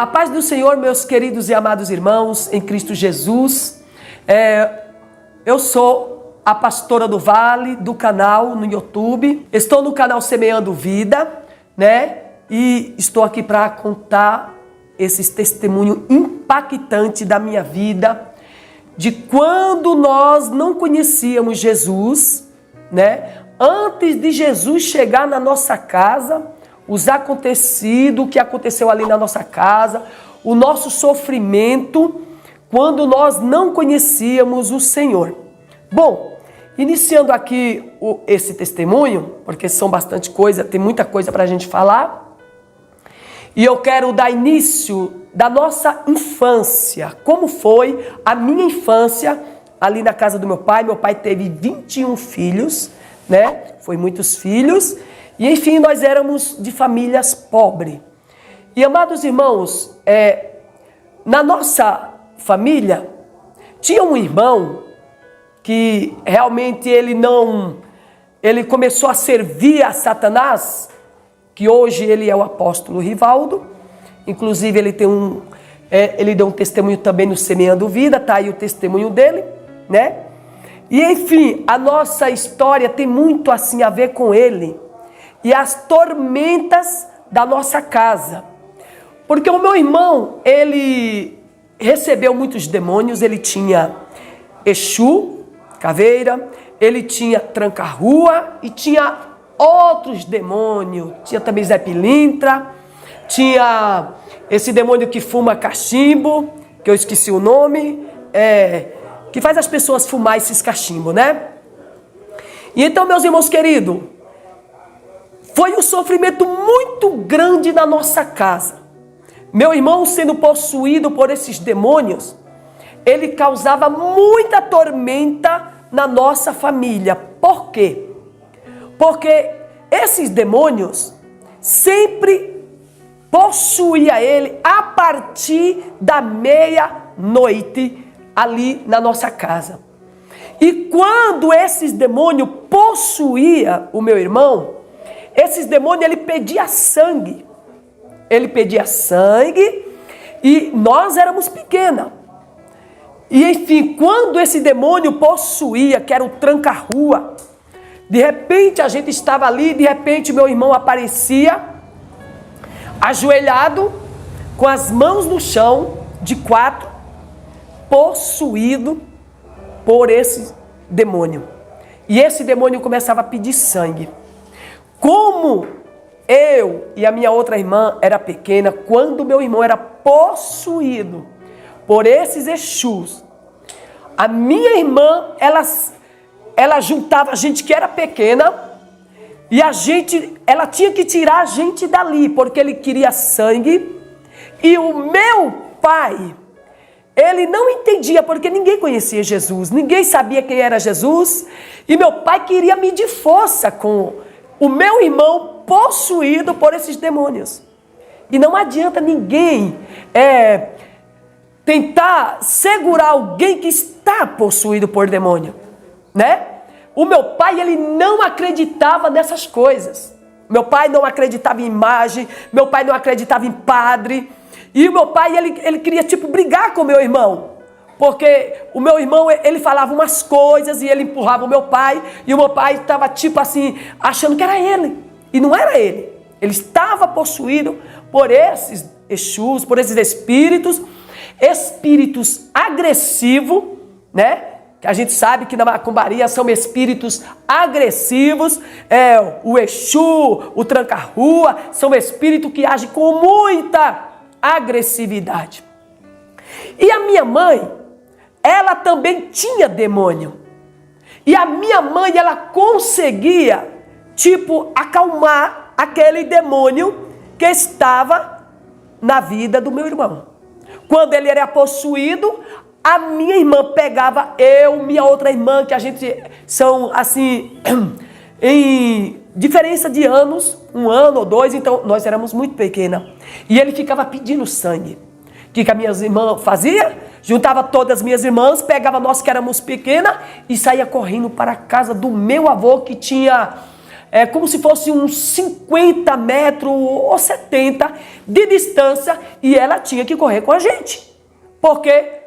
A paz do Senhor, meus queridos e amados irmãos em Cristo Jesus. Eu sou a pastora do Vale, do canal no YouTube. Estou no canal Semeando Vida, né? E estou aqui para contar esses testemunhos impactantes da minha vida, de quando nós não conhecíamos Jesus, né? Antes de Jesus chegar na nossa casa, os acontecidos, o que aconteceu ali na nossa casa, o nosso sofrimento, quando nós não conhecíamos o Senhor. Bom, iniciando aqui esse testemunho, porque são bastante coisa, tem muita coisa para a gente falar, e eu quero dar início da nossa infância, como foi a minha infância ali na casa do meu pai. Meu pai teve 21 filhos, né? Foi muitos filhos. E enfim, nós éramos de famílias pobres. E amados irmãos, na nossa família, tinha um irmão que realmente ele começou a servir a Satanás, que hoje ele é o apóstolo Rivaldo. Inclusive ele deu um testemunho também no Semeando Vida, tá aí o testemunho dele, né? E enfim, a nossa história tem muito assim a ver com ele e as tormentas da nossa casa. Porque o meu irmão, ele recebeu muitos demônios. Ele tinha Exu, caveira, ele tinha tranca-rua e tinha outros demônios. Tinha também Zé Pilintra, tinha esse demônio que fuma cachimbo, que eu esqueci o nome, que faz as pessoas fumar esses cachimbos, né? E então, meus irmãos queridos, foi um sofrimento muito grande na nossa casa. Meu irmão, sendo possuído por esses demônios, ele causava muita tormenta na nossa família. Por quê? Porque esses demônios sempre possuíam ele a partir da meia-noite ali na nossa casa. E quando esses demônios possuíam o meu irmão, esses demônios, ele pedia sangue. Ele pedia sangue e nós éramos pequenas. E enfim, quando esse demônio possuía, que era o tranca-rua, de repente a gente estava ali, de repente meu irmão aparecia, ajoelhado, com as mãos no chão, de quatro, possuído por esse demônio. E esse demônio começava a pedir sangue. Como eu e a minha outra irmã era pequena, quando meu irmão era possuído por esses Exus, a minha irmã, ela juntava a gente que era pequena e ela tinha que tirar a gente dali, porque ele queria sangue. E o meu pai, ele não entendia, porque ninguém conhecia Jesus, ninguém sabia quem era Jesus, e meu pai queria medir força com o meu irmão possuído por esses demônios. E não adianta ninguém tentar segurar alguém que está possuído por demônio, né? O meu pai, ele não acreditava nessas coisas. Meu pai não acreditava em imagem, meu pai não acreditava em padre. E o meu pai, ele queria brigar com o meu irmão. Porque o meu irmão, ele falava umas coisas e ele empurrava o meu pai. E o meu pai estava assim, achando que era ele. E não era ele. Ele estava possuído por esses Exus, por esses espíritos agressivos, né? Que a gente sabe que na macumbaria são espíritos agressivos. O Exu, o tranca-rua, são espíritos que agem com muita agressividade. E a minha mãe, ela também tinha demônio. E a minha mãe, ela conseguia, acalmar aquele demônio que estava na vida do meu irmão. Quando ele era possuído, a minha irmã pegava minha outra irmã, que a gente são assim, em diferença de anos, 1 ano ou 2, então nós éramos muito pequenas. E ele ficava pedindo sangue. O que a minha irmã fazia? Juntava todas as minhas irmãs, pegava nós que éramos pequenas e saía correndo para a casa do meu avô, que tinha como se fosse uns 50 metros ou 70 de distância, e ela tinha que correr com a gente. Porque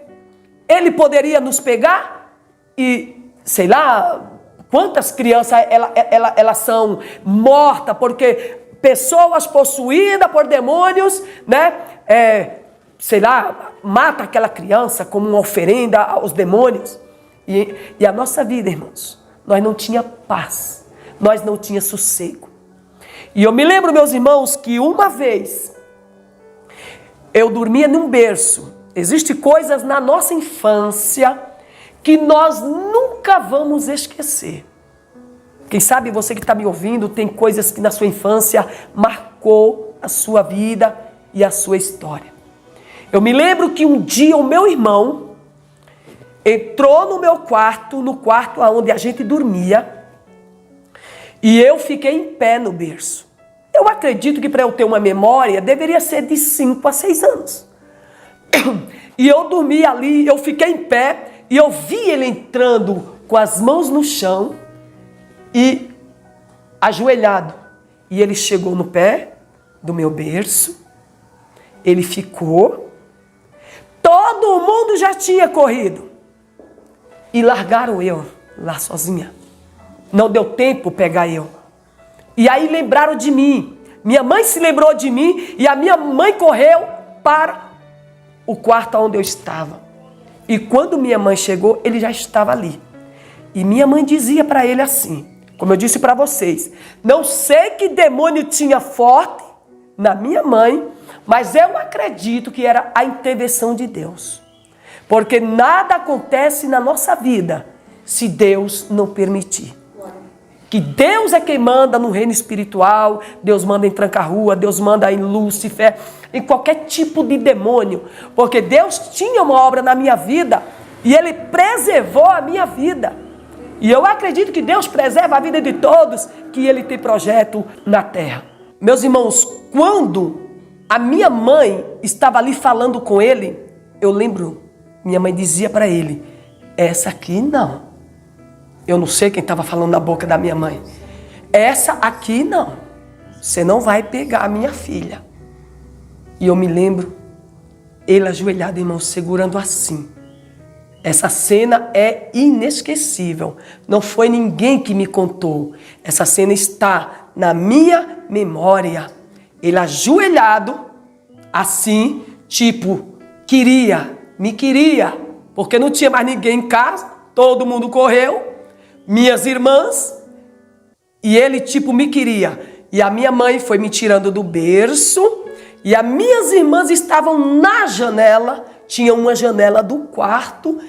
ele poderia nos pegar e, sei lá, quantas crianças elas são mortas, porque pessoas possuídas por demônios, né? Sei lá, mata aquela criança como uma oferenda aos demônios. E a nossa vida, irmãos, nós não tinha paz, nós não tinha sossego. E eu me lembro, meus irmãos, que uma vez eu dormia num berço. Existem coisas na nossa infância que nós nunca vamos esquecer. Quem sabe você que está me ouvindo tem coisas que na sua infância marcou a sua vida e a sua história. Eu me lembro que um dia o meu irmão entrou no meu quarto, no quarto onde a gente dormia, e eu fiquei em pé no berço. Eu acredito que para eu ter uma memória deveria ser de 5 a 6 anos. E eu dormi ali, eu fiquei em pé e eu vi ele entrando com as mãos no chão e ajoelhado. E ele chegou no pé do meu berço, ele ficou, todo mundo já tinha corrido e largaram eu lá sozinha. Não deu tempo pegar eu. E aí lembraram de mim. Minha mãe se lembrou de mim e a minha mãe correu para o quarto onde eu estava. E quando minha mãe chegou, ele já estava ali. E minha mãe dizia para ele assim, como eu disse para vocês, não sei que demônio tinha forte na minha mãe, mas eu acredito que era a intervenção de Deus. Porque nada acontece na nossa vida se Deus não permitir. Que Deus é quem manda no reino espiritual, Deus manda em tranca-rua, Deus manda em Lúcifer, em qualquer tipo de demônio. Porque Deus tinha uma obra na minha vida e Ele preservou a minha vida. E eu acredito que Deus preserva a vida de todos, que Ele tem projeto na terra. Meus irmãos, quando a minha mãe estava ali falando com ele, eu lembro, minha mãe dizia para ele, essa aqui não. Eu não sei quem estava falando na boca da minha mãe. Essa aqui não. Você não vai pegar a minha filha. E eu me lembro, ele ajoelhado, irmão, segurando assim. Essa cena é inesquecível. Não foi ninguém que me contou. Essa cena está na minha memória. Ele ajoelhado, assim, tipo, me queria. Porque não tinha mais ninguém em casa, todo mundo correu. Minhas irmãs, e ele tipo me queria. E a minha mãe foi me tirando do berço, e as minhas irmãs estavam na janela, tinha uma janela do quarto,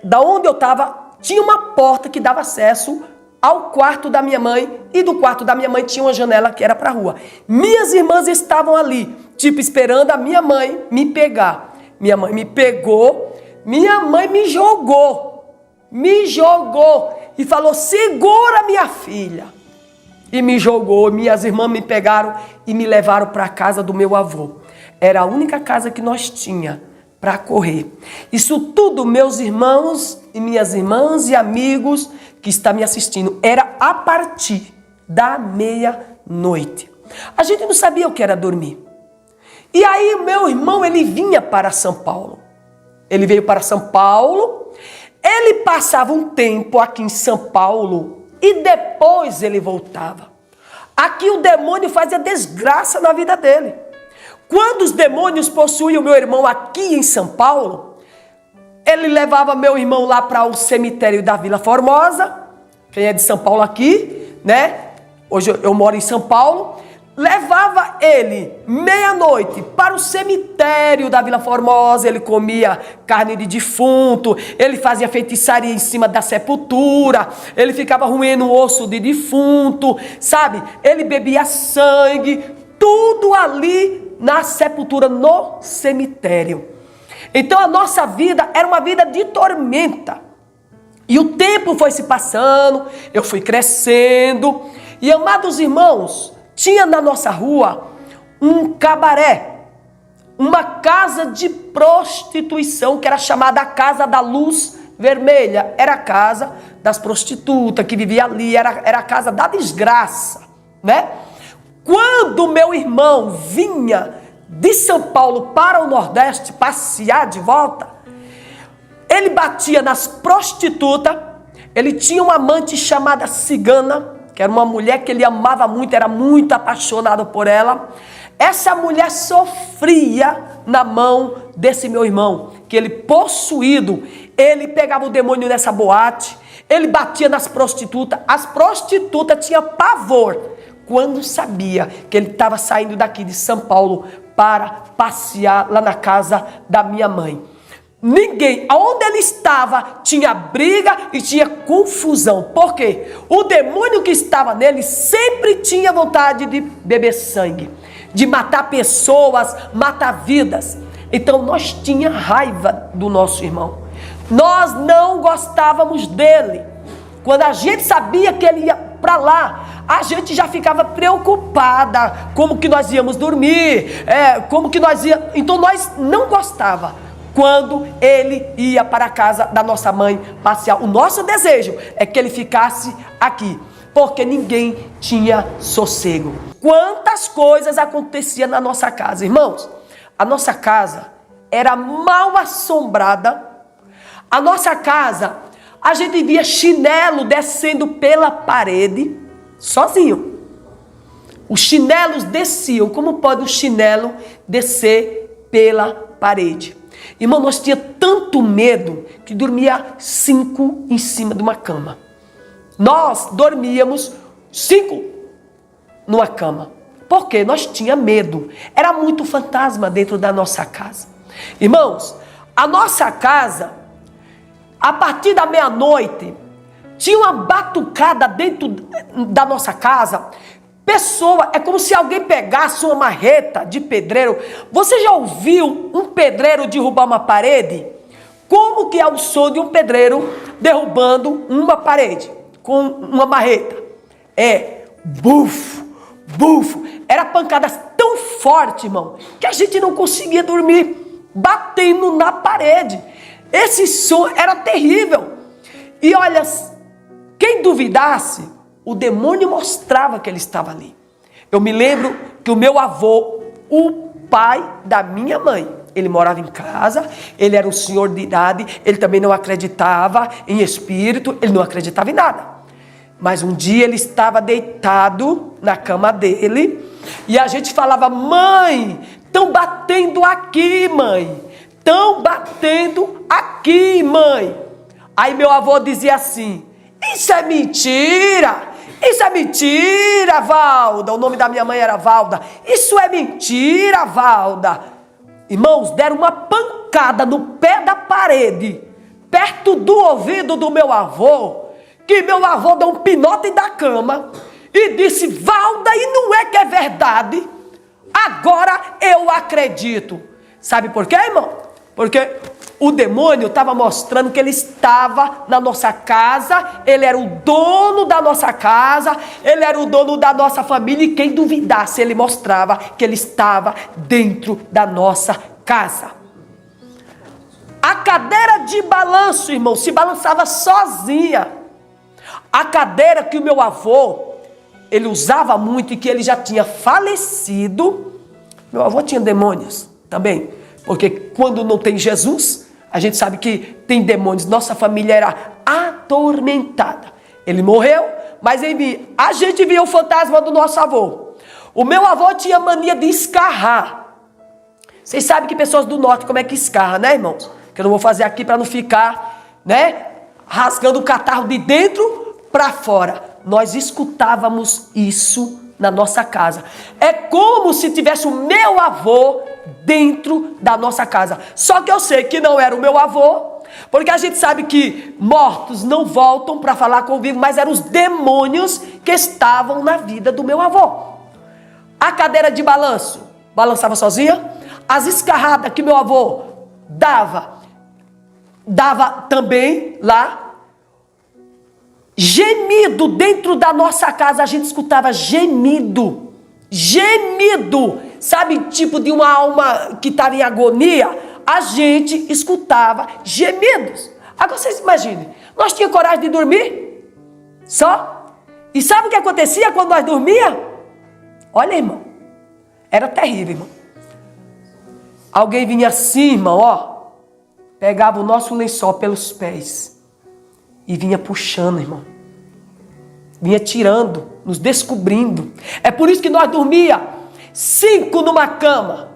da onde eu estava, tinha uma porta que dava acesso ao quarto da minha mãe, e do quarto da minha mãe tinha uma janela que era para a rua. Minhas irmãs estavam ali, tipo esperando a minha mãe me pegar. Minha mãe me pegou, minha mãe me jogou e falou, segura minha filha. E me jogou, minhas irmãs me pegaram e me levaram para a casa do meu avô. Era a única casa que nós tinha para correr. Isso tudo, meus irmãos e minhas irmãs e amigos que estão me assistindo, era a partir da meia-noite. A gente não sabia o que era dormir. E aí o meu irmão, ele vinha para São Paulo. Ele veio para São Paulo. Ele passava um tempo aqui em São Paulo e depois ele voltava. Aqui o demônio fazia desgraça na vida dele. Quando os demônios possuíam o meu irmão aqui em São Paulo, ele levava meu irmão lá para o cemitério da Vila Formosa. Quem é de São Paulo aqui, né? Hoje eu moro em São Paulo. Levava ele meia-noite para o cemitério da Vila Formosa, ele comia carne de defunto, ele fazia feitiçaria em cima da sepultura, ele ficava roendo o osso de defunto, sabe? Ele bebia sangue, tudo ali na sepultura, no cemitério. Então a nossa vida era uma vida de tormenta. E o tempo foi se passando, eu fui crescendo, e amados irmãos, tinha na nossa rua um cabaré, uma casa de prostituição que era chamada a Casa da Luz vermelha era a casa das prostitutas que vivia ali, era a casa da desgraça, né? Quando meu irmão vinha de São Paulo para o Nordeste passear de volta, ele batia nas prostitutas. Ele tinha uma amante chamada Cigana, que era uma mulher que ele amava muito, era muito apaixonado por ela. Essa mulher sofria na mão desse meu irmão, que ele possuído, ele pegava o demônio nessa boate, ele batia nas prostitutas. As prostitutas tinham pavor quando sabia que ele estava saindo daqui de São Paulo para passear lá na casa da minha mãe. Ninguém, aonde ele estava, tinha briga e tinha confusão. Por quê? O demônio que estava nele sempre tinha vontade de beber sangue, de matar pessoas, matar vidas. Então nós tinha raiva do nosso irmão. Nós não gostávamos dele. Quando a gente sabia que ele ia para lá, a gente já ficava preocupada, como que nós íamos dormir, como que nós íamos. Então nós não gostava quando ele ia para a casa da nossa mãe passear. O nosso desejo é que ele ficasse aqui, porque ninguém tinha sossego. Quantas coisas aconteciam na nossa casa, irmãos? A nossa casa era mal assombrada. A nossa casa, a gente via chinelo descendo pela parede, sozinho. Os chinelos desciam. Como pode o chinelo descer pela parede? Irmão, nós tínhamos tanto medo que dormia 5 em cima de uma cama. Nós dormíamos 5 numa cama. Por quê? Nós tínhamos medo. Era muito fantasma dentro da nossa casa. Irmãos, a nossa casa, a partir da meia-noite, tinha uma batucada dentro da nossa casa. Pessoa, é como se alguém pegasse uma marreta de pedreiro. Você já ouviu um pedreiro derrubar uma parede? Como que é o som de um pedreiro derrubando uma parede com uma marreta? É bufo, bufo. Era pancadas tão forte, irmão, que a gente não conseguia dormir, batendo na parede. Esse som era terrível. E olha, quem duvidasse, o demônio mostrava que ele estava ali. Eu me lembro que o meu avô, o pai da minha mãe, ele morava em casa, ele era um senhor de idade, ele também não acreditava em espírito, ele não acreditava em nada. Mas um dia ele estava deitado na cama dele e a gente falava: mãe, estão batendo aqui, mãe. Estão batendo aqui, mãe. Aí meu avô dizia assim: isso é mentira. Isso é mentira, Valda. O nome da minha mãe era Valda. Isso é mentira, Valda. Irmãos, deram uma pancada no pé da parede, perto do ouvido do meu avô, que meu avô deu um pinote da cama e disse: Valda, e não é que é verdade? Agora eu acredito. Sabe por quê, irmão? Porque o demônio estava mostrando que ele estava na nossa casa, ele era o dono da nossa casa, ele era o dono da nossa família, e quem duvidasse, ele mostrava que ele estava dentro da nossa casa. A cadeira de balanço, irmão, se balançava sozinha. A cadeira que o meu avô, ele usava muito e que ele já tinha falecido. Meu avô tinha demônios também, porque quando não tem Jesus, a gente sabe que tem demônios. Nossa família era atormentada. Ele morreu, mas enfim, a gente via o fantasma do nosso avô. O meu avô tinha mania de escarrar. Vocês sabem que pessoas do norte como é que escarra, né, irmãos? Que eu não vou fazer aqui para não ficar, né, rasgando o catarro de dentro para fora. Nós escutávamos isso na nossa casa. É como se tivesse o meu avô dentro da nossa casa. Só que eu sei que não era o meu avô, porque a gente sabe que mortos não voltam para falar com o vivo, mas eram os demônios que estavam na vida do meu avô. A cadeira de balanço balançava sozinha. As escarradas que meu avô dava também lá. Gemido dentro da nossa casa, a gente escutava gemido, sabe, tipo de uma alma que estava em agonia, a gente escutava gemidos. Agora vocês imaginem, nós tínhamos coragem de dormir? Só? E sabe o que acontecia quando nós dormíamos? Olha, irmão, era terrível, irmão. Alguém vinha assim, irmão, ó, pegava o nosso lençol pelos pés e vinha puxando, irmão. Vinha tirando, nos descobrindo. É por isso que nós dormia 5 numa cama.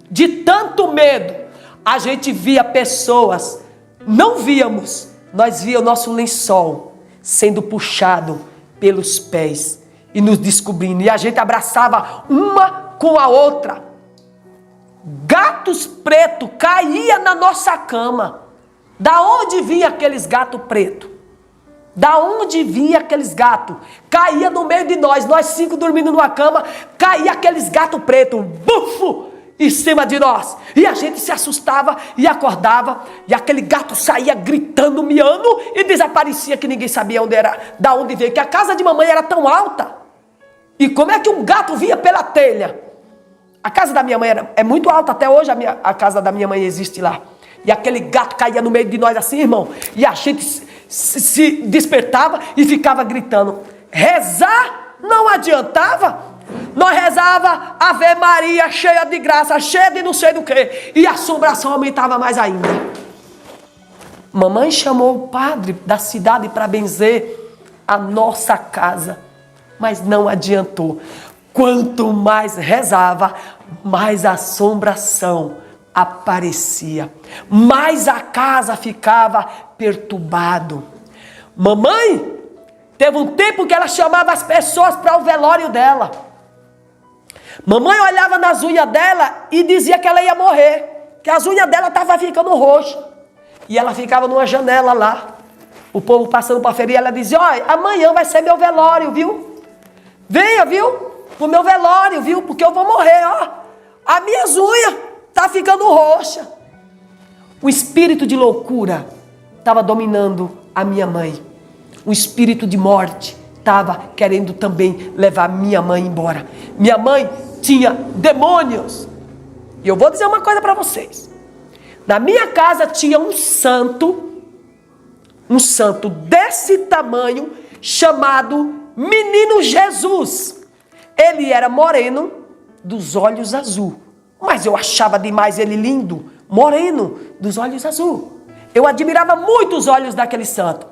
De tanto medo, a gente via pessoas, não víamos, nós via o nosso lençol sendo puxado pelos pés e nos descobrindo. E a gente abraçava uma com a outra. Gatos pretos caíam na nossa cama. Da onde vinha aqueles gatos pretos? Da onde vinha aqueles gatos? Caía no meio de nós 5 dormindo numa cama, caía aqueles gatos pretos, bufo, em cima de nós. E a gente se assustava e acordava, e aquele gato saía gritando, miando, e desaparecia, que ninguém sabia onde era, da onde veio, que a casa de mamãe era tão alta. E como é que um gato vinha pela telha? A casa da minha mãe é muito alta, até hoje a casa da minha mãe existe lá. E aquele gato caía no meio de nós assim, irmão, e a gente se despertava e ficava gritando. Rezar não adiantava. Nós rezava Ave Maria, cheia de graça, cheia de não sei do que, e a assombração aumentava mais ainda. Mamãe chamou o padre da cidade para benzer a nossa casa, mas não adiantou. Quanto mais rezava, mais assombração aparecia, mais a casa ficava perturbado. Mamãe teve um tempo que ela chamava as pessoas para o velório dela. Mamãe olhava nas unhas dela e dizia que ela ia morrer, que as unhas dela estavam ficando roxas. E ela ficava numa janela lá, o povo passando para ferir, ela dizia: olha, amanhã vai ser meu velório, viu? Venha, viu? Pro meu velório, viu? Porque eu vou morrer, ó. As minhas unhas tá ficando roxa. O espírito de loucura estava dominando a minha mãe. O espírito de morte estava querendo também levar minha mãe embora. Minha mãe tinha demônios. E eu vou dizer uma coisa para vocês. Na minha casa tinha um santo desse tamanho, chamado Menino Jesus. Ele era moreno, dos olhos azul. Mas eu achava demais ele lindo, moreno, dos olhos azul. Eu admirava muito os olhos daquele santo.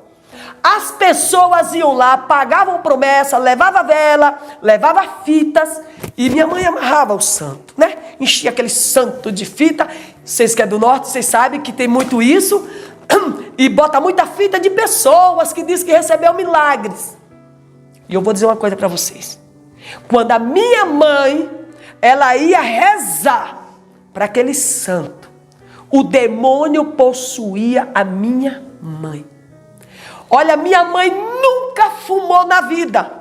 As pessoas iam lá, pagavam promessa, levava vela, levava fitas, e minha mãe amarrava o santo, né? Enchia aquele santo de fita. Vocês que é do norte, vocês sabem que tem muito isso. E bota muita fita de pessoas que diz que recebeu milagres. E eu vou dizer uma coisa para vocês. Quando a minha mãe, ela ia rezar para aquele santo, o demônio possuía a minha mãe. Olha, minha mãe nunca fumou na vida.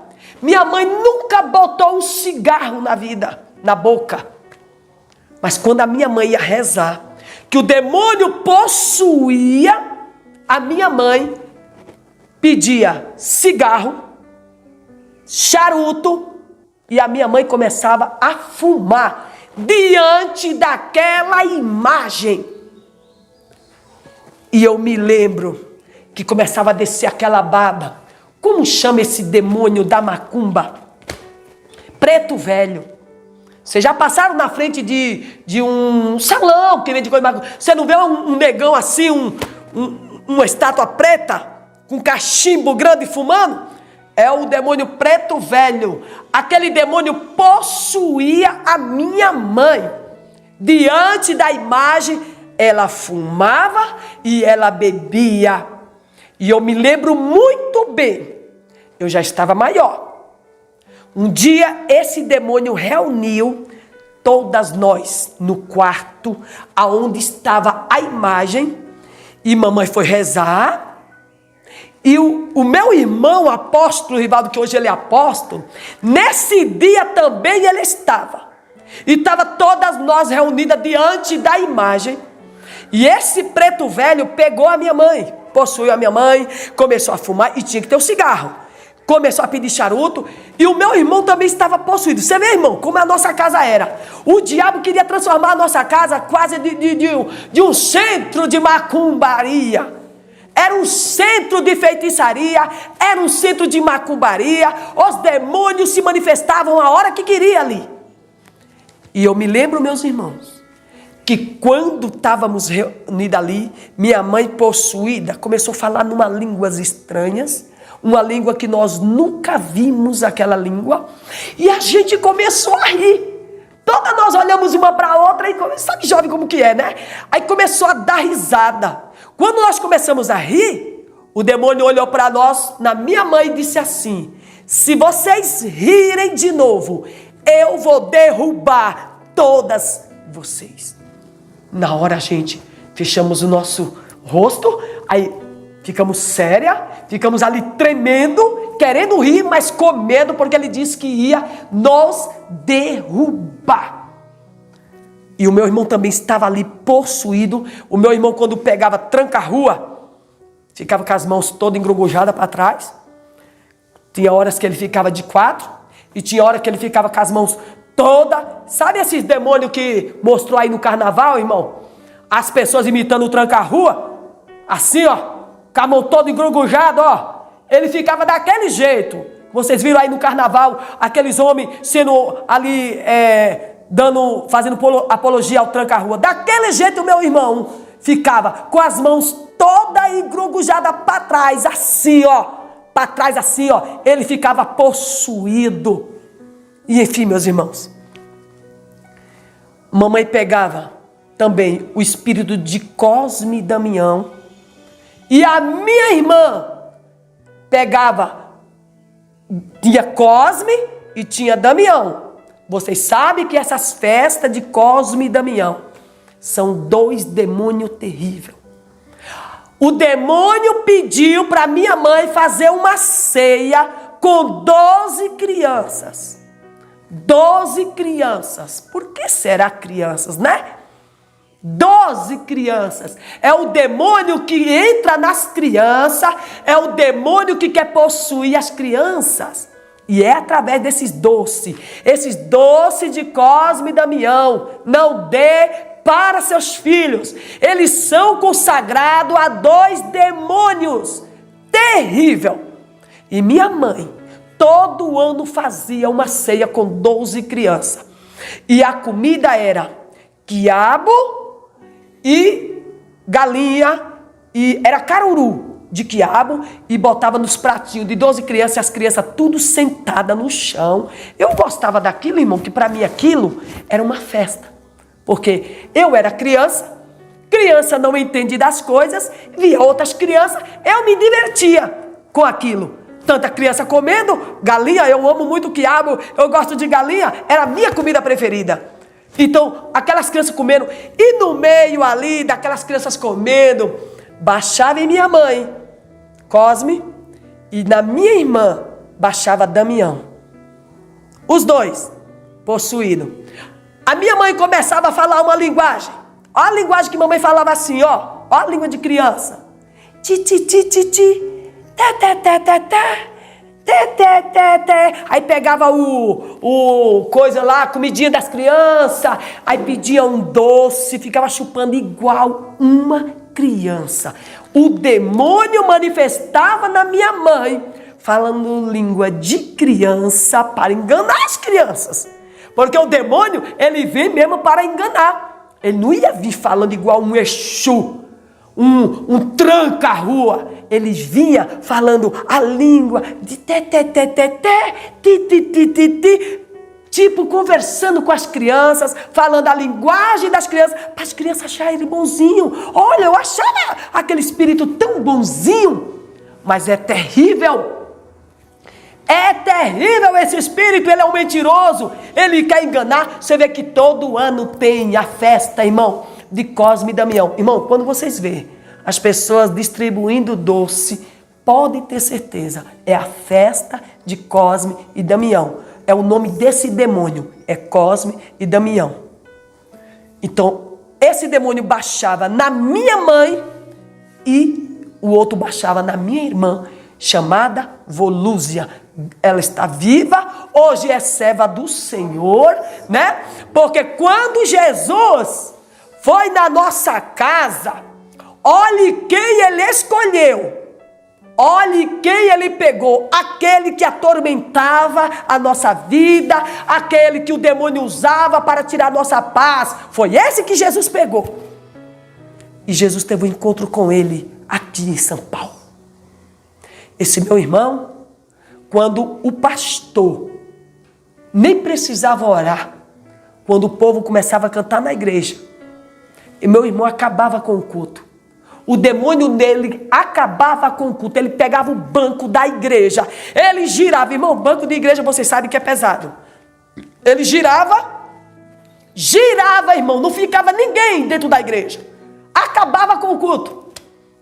Minha mãe nunca botou um cigarro na vida, na boca. Mas quando a minha mãe ia rezar, que o demônio possuía a minha mãe, pedia cigarro, charuto, e a minha mãe começava a fumar diante daquela imagem. E eu me lembro que começava a descer aquela baba. Como chama esse demônio da macumba? Preto velho. Vocês já passaram na frente de um salão que vende coisa macumba? Você não vê um negão assim, uma estátua preta, com cachimbo grande fumando? É o demônio preto velho. Aquele demônio possuía a minha mãe. Diante da imagem, ela fumava e ela bebia. E eu me lembro muito bem, eu já estava maior. Um dia esse demônio reuniu todas nós no quarto aonde estava a imagem, e mamãe foi rezar. E o meu irmão apóstolo Rivaldo, que hoje ele é apóstolo, nesse dia também ele estava. E estava todas nós reunidas diante da imagem. E esse preto velho pegou a minha mãe, possuiu a minha mãe, começou a fumar e tinha que ter um cigarro. Começou a pedir charuto e o meu irmão também estava possuído. Você vê, irmão, como a nossa casa era. O diabo queria transformar a nossa casa quase de um centro de macumbaria. era um centro de feitiçaria, era um centro de macumbaria, os demônios se manifestavam a hora que queria ali. E eu me lembro, meus irmãos, que quando estávamos reunidos ali, minha mãe possuída começou a falar numa línguas estranhas, uma língua que nós nunca vimos aquela língua, e a gente começou a rir. Todas nós olhamos uma para a outra e sabe jovem como que é, né? Aí começou a dar risada. Quando nós começamos a rir, o demônio olhou para nós, na minha mãe, e disse assim: se vocês rirem de novo, eu vou derrubar todas vocês. Na hora, gente, fechamos o nosso rosto, aí ficamos séria, ficamos ali tremendo, querendo rir, mas com medo, porque ele disse que ia nos derrubar. E o meu irmão também estava ali possuído. O meu irmão, quando pegava tranca-rua, ficava com as mãos todas engrugujadas para trás. Tinha horas que ele ficava de 4, e tinha hora que ele ficava com as mãos todas. Sabe esses demônios que mostrou aí no carnaval, irmão? As pessoas imitando o tranca-rua, assim, ó, com a mão toda engrugujada, ó. Ele ficava daquele jeito. Vocês viram aí no carnaval, aqueles homens sendo ali, fazendo apologia ao tranca-rua. Daquele jeito o meu irmão ficava com as mãos toda engrugujada para trás, assim, ó. Para trás, assim, ó. Ele ficava possuído. E enfim, meus irmãos, mamãe pegava também o espírito de Cosme e Damião, e a minha irmã pegava, tinha Cosme e tinha Damião. Vocês sabem que essas festas de Cosme e Damião são 2 demônios terríveis. O demônio pediu para minha mãe fazer uma ceia com 12 crianças. 12 crianças. Por que será crianças, né? 12 crianças. É o demônio que entra nas crianças, é o demônio que quer possuir as crianças. E é através desses doces, esses doces de Cosme e Damião. Não dê para seus filhos. Eles são consagrados a 2 demônios. Terrível. E minha mãe todo ano fazia uma ceia com 12 crianças. E a comida era quiabo e galinha, e era caruru de quiabo, e botava nos pratinhos de 12 crianças, e as crianças tudo sentadas no chão. Eu gostava daquilo, irmão, que para mim aquilo era uma festa. Porque eu era criança não entende das coisas, via outras crianças, eu me divertia com aquilo. Tanta criança comendo galinha, eu amo muito quiabo, eu gosto de galinha, era a minha comida preferida. Então, aquelas crianças comendo, e no meio ali daquelas crianças comendo, baixava em minha mãe, Cosme, e na minha irmã, baixava Damião. Os 2 possuídos. A minha mãe começava a falar uma linguagem. Olha a linguagem que mamãe falava assim, ó. Olha a língua de criança. Ti, ti, ti, ti, ti. Té, té, té, té, té. Té, té, té, té. Aí pegava o coisa lá, comidinha das crianças. Aí pedia um doce, ficava chupando igual uma criança. O demônio manifestava na minha mãe, falando língua de criança para enganar as crianças. Porque o demônio, ele vem mesmo para enganar. Ele não ia vir falando igual um Exu, um tranca-rua. Ele vinha falando a língua de té, té, té, té, té, ti, ti, ti, ti, ti. Tipo, conversando com as crianças, falando a linguagem das crianças, para as crianças acharem ele bonzinho. Olha, eu achava aquele espírito tão bonzinho, mas é terrível. É terrível esse espírito, ele é um mentiroso, ele quer enganar. Você vê que todo ano tem a festa, irmão, de Cosme e Damião. Irmão, quando vocês vê as pessoas distribuindo doce, pode ter certeza, é a festa de Cosme e Damião. É o nome desse demônio, é Cosme e Damião. Então, esse demônio baixava na minha mãe e o outro baixava na minha irmã, chamada Volúzia. Ela está viva, hoje é serva do Senhor, né? Porque quando Jesus foi na nossa casa, Olhe quem ele escolheu. Olhe quem ele pegou. Aquele que atormentava a nossa vida, aquele que o demônio usava para tirar a nossa paz. Foi esse que Jesus pegou. E Jesus teve um encontro com ele aqui em São Paulo. Esse meu irmão, quando o pastor nem precisava orar, quando o povo começava a cantar na igreja, e meu irmão acabava com o culto. O demônio dele acabava com o culto. Ele pegava o banco da igreja, ele girava. Irmão, banco de igreja vocês sabem que é pesado. Ele girava, irmão, não ficava ninguém dentro da igreja. Acabava com o culto.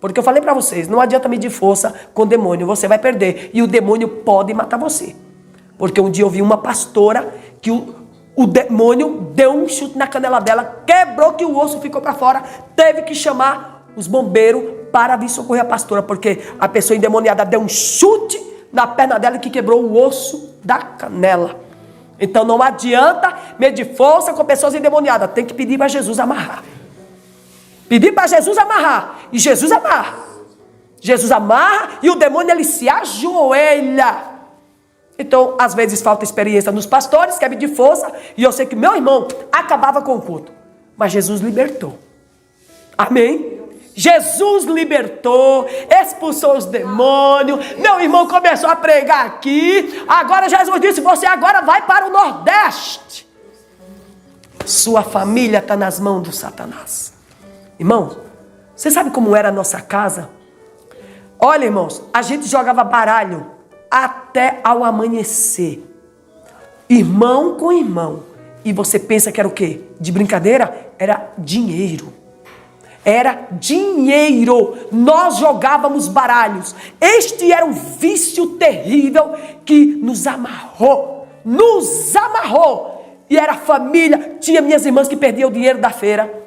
Porque eu falei para vocês, não adianta medir força com o demônio, você vai perder. E o demônio pode matar você. Porque um dia eu vi uma pastora que o demônio deu um chute na canela dela, quebrou que o osso ficou para fora, teve que chamar os bombeiros para vir socorrer a pastora, porque a pessoa endemoniada deu um chute na perna dela que quebrou o osso da canela. Então não adianta medir força com pessoas endemoniadas, tem que pedir para Jesus amarrar. Pedir para Jesus amarrar, e Jesus amarra. Jesus amarra e o demônio ele se ajoelha. Então, às vezes falta experiência nos pastores, quer medir força, e eu sei que meu irmão acabava com o culto, mas Jesus libertou. Amém? Jesus libertou, expulsou os demônios. Meu irmão começou a pregar aqui. Agora Jesus disse, você agora vai para o Nordeste. Sua família está nas mãos do Satanás. Irmãos, você sabe como era a nossa casa? Olha, irmãos, a gente jogava baralho até ao amanhecer. Irmão com irmão. E você pensa que era o quê? De brincadeira? Era dinheiro. Era dinheiro. Nós jogávamos baralhos. Este era um vício terrível que nos amarrou. Nos amarrou. E era família. Tinha minhas irmãs que perdiam o dinheiro da feira.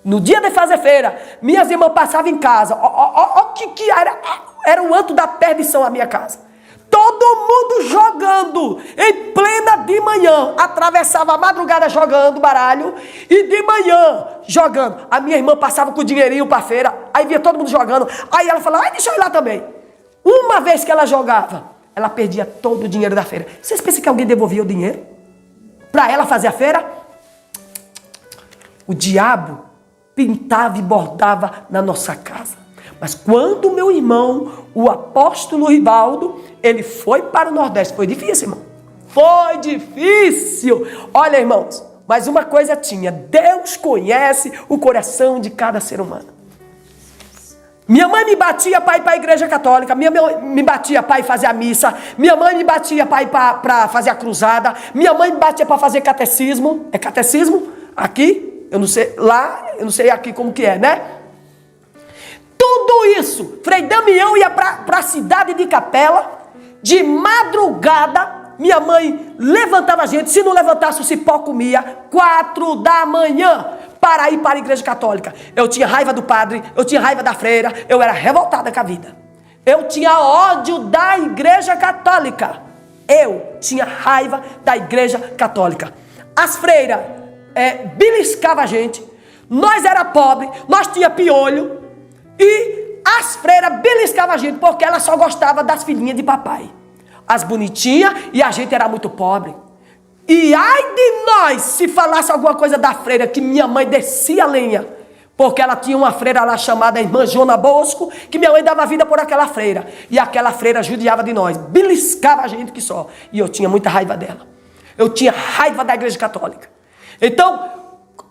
No dia de fazer feira, minhas irmãs passavam em casa. O que era? Era o anto da perdição a minha casa. Todo mundo jogando, em plena de manhã, atravessava a madrugada jogando baralho, e de manhã jogando. A minha irmã passava com o dinheirinho para a feira, aí via todo mundo jogando, aí ela falava, deixa eu ir lá também. Uma vez que ela jogava, ela perdia todo o dinheiro da feira. Vocês pensam que alguém devolvia o dinheiro para ela fazer a feira? O diabo pintava e bordava na nossa casa. Mas quando meu irmão, o apóstolo Rivaldo, ele foi para o Nordeste, foi difícil, irmão. Foi difícil. Olha, irmãos, mas uma coisa tinha, Deus conhece o coração de cada ser humano. Minha mãe me batia para ir para a igreja católica, minha mãe me batia para ir fazer a missa, minha mãe me batia para ir para fazer a cruzada, minha mãe me batia para fazer catecismo. É catecismo? Aqui? Eu não sei, lá, eu não sei aqui como que é, né? Tudo isso, Frei Damião ia para a cidade de Capela, de madrugada, minha mãe levantava a gente, se não levantasse o cipó comia, 4 da manhã, para ir para a igreja católica. Eu tinha raiva do padre, eu tinha raiva da freira, eu era revoltada com a vida. Eu tinha ódio da igreja católica. Eu tinha raiva da igreja católica. As freiras beliscavam a gente, nós era pobre, nós tinha piolho, e as freiras beliscavam a gente porque elas só gostavam das filhinhas de papai. As bonitinhas, e a gente era muito pobre. E ai de nós se falasse alguma coisa da freira, que minha mãe descia a lenha. Porque ela tinha uma freira lá chamada Irmã Jona Bosco, que minha mãe dava vida por aquela freira. E aquela freira judiava de nós, beliscava a gente que só. E eu tinha muita raiva dela. Eu tinha raiva da igreja católica. Então,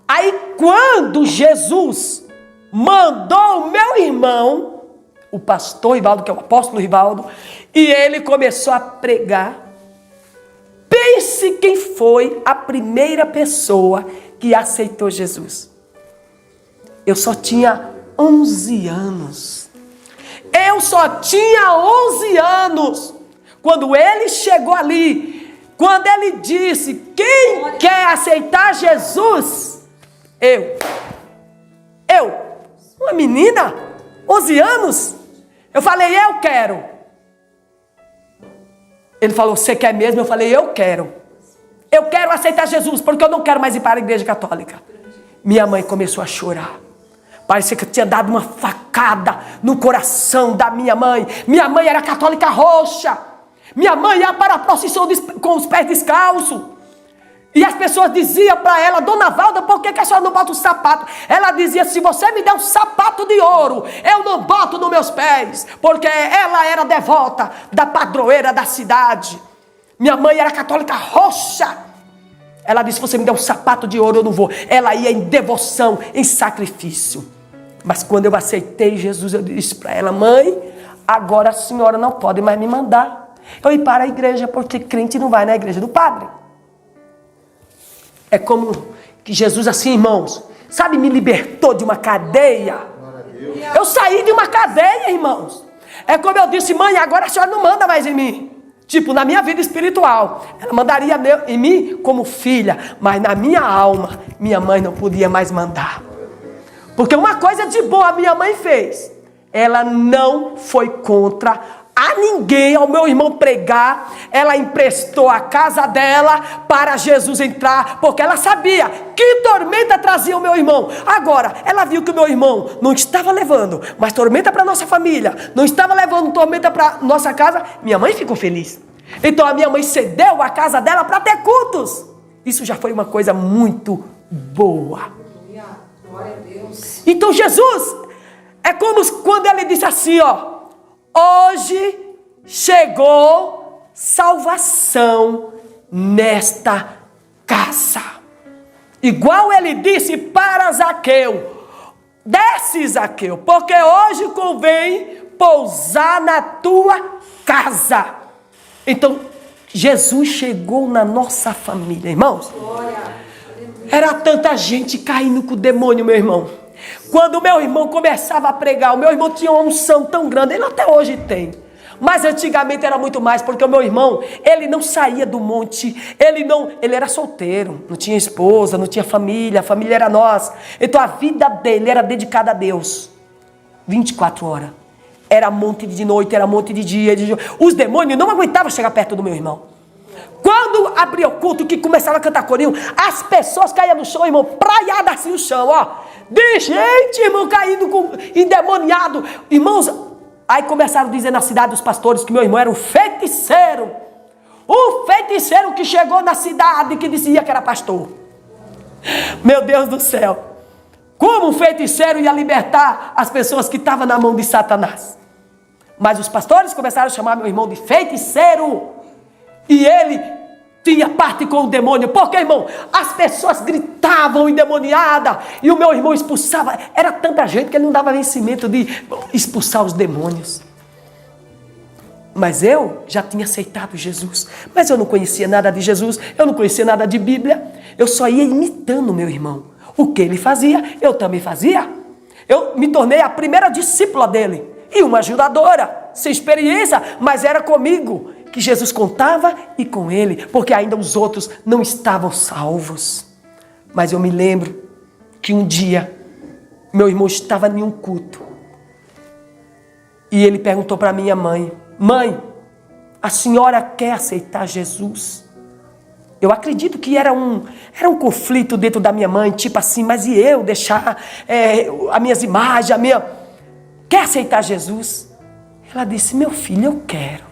aí quando Jesus mandou o meu irmão, o pastor Rivaldo, que é o apóstolo Rivaldo, e ele começou a pregar. Pense quem foi a primeira pessoa que aceitou Jesus. Eu só tinha 11 anos. Eu só tinha 11 anos. Quando ele chegou ali, quando ele disse, quem quer aceitar Jesus? Uma menina, 11 anos, eu falei, eu quero. Ele falou, você quer mesmo? Eu falei, eu quero. Eu quero aceitar Jesus, porque eu não quero mais ir para a igreja católica. Minha mãe começou a chorar. Parecia que eu tinha dado uma facada no coração da minha mãe. Minha mãe era católica roxa. Minha mãe ia para a procissão com os pés descalços. E as pessoas diziam para ela: Dona Valda, por que a senhora não bota o sapato? Ela dizia: se você me der um sapato de ouro, eu não boto nos meus pés. Porque ela era devota da padroeira da cidade. Minha mãe era católica roxa. Ela disse: se você me der um sapato de ouro, eu não vou. Ela ia em devoção, em sacrifício. Mas quando eu aceitei Jesus, eu disse para ela: mãe, agora a senhora não pode mais me mandar eu ir para a igreja, porque crente não vai na igreja do padre. É como que Jesus, assim, irmãos, sabe, me libertou de uma cadeia. Eu saí de uma cadeia, irmãos. É como eu disse: mãe, agora a senhora não manda mais em mim. Tipo, na minha vida espiritual, ela mandaria em mim como filha, mas na minha alma, minha mãe não podia mais mandar. Porque uma coisa de boa a minha mãe fez: ela não foi contra a ninguém, ao meu irmão pregar. Ela emprestou a casa dela para Jesus entrar, porque ela sabia que tormenta trazia o meu irmão. Agora, ela viu que o meu irmão não estava levando mais tormenta para nossa família, não estava levando tormenta para nossa casa. Minha mãe ficou feliz. Então a minha mãe cedeu a casa dela para ter cultos. Isso já foi uma coisa muito boa. Glória a Deus. Então Jesus, é como quando ele disse assim, ó: hoje chegou salvação nesta casa. Igual ele disse para Zaqueu: desce, Zaqueu, porque hoje convém pousar na tua casa. Então Jesus chegou na nossa família, irmãos. Era tanta gente caindo com o demônio, meu irmão. Quando o meu irmão começava a pregar, o meu irmão tinha uma unção tão grande, ele até hoje tem. Mas antigamente era muito mais, porque o meu irmão, ele não saía do monte, ele era solteiro, não tinha esposa, não tinha família, a família era nós. Então a vida dele era dedicada a Deus, 24 horas. Era monte de noite, era monte de dia. Os demônios não aguentavam chegar perto do meu irmão. Quando abria o culto, que começava a cantar corinho, as pessoas caíam no chão, irmão, praiada assim no chão, ó. De gente, irmão, caindo endemoniado. Irmãos, aí começaram a dizer na cidade dos pastores que meu irmão era um feiticeiro. Um feiticeiro que chegou na cidade que dizia que era pastor. Meu Deus do céu. Como um feiticeiro ia libertar as pessoas que estavam na mão de Satanás? Mas os pastores começaram a chamar meu irmão de feiticeiro. E ele tinha parte com o demônio. Porque, irmão, as pessoas gritavam endemoniada. E o meu irmão expulsava. Era tanta gente que ele não dava vencimento de expulsar os demônios. Mas eu já tinha aceitado Jesus. Mas eu não conhecia nada de Jesus. Eu não conhecia nada de Bíblia. Eu só ia imitando o meu irmão. O que ele fazia, eu também fazia. Eu me tornei a primeira discípula dele. E uma ajudadora. Sem experiência, mas era comigo que Jesus contava e com ele, porque ainda os outros não estavam salvos. Mas eu me lembro que um dia meu irmão estava em um culto e ele perguntou para minha mãe: mãe, a senhora quer aceitar Jesus? Eu acredito que era um conflito dentro da minha mãe, tipo assim: mas e eu deixar as minhas imagens, quer aceitar Jesus? Ela disse: meu filho, eu quero.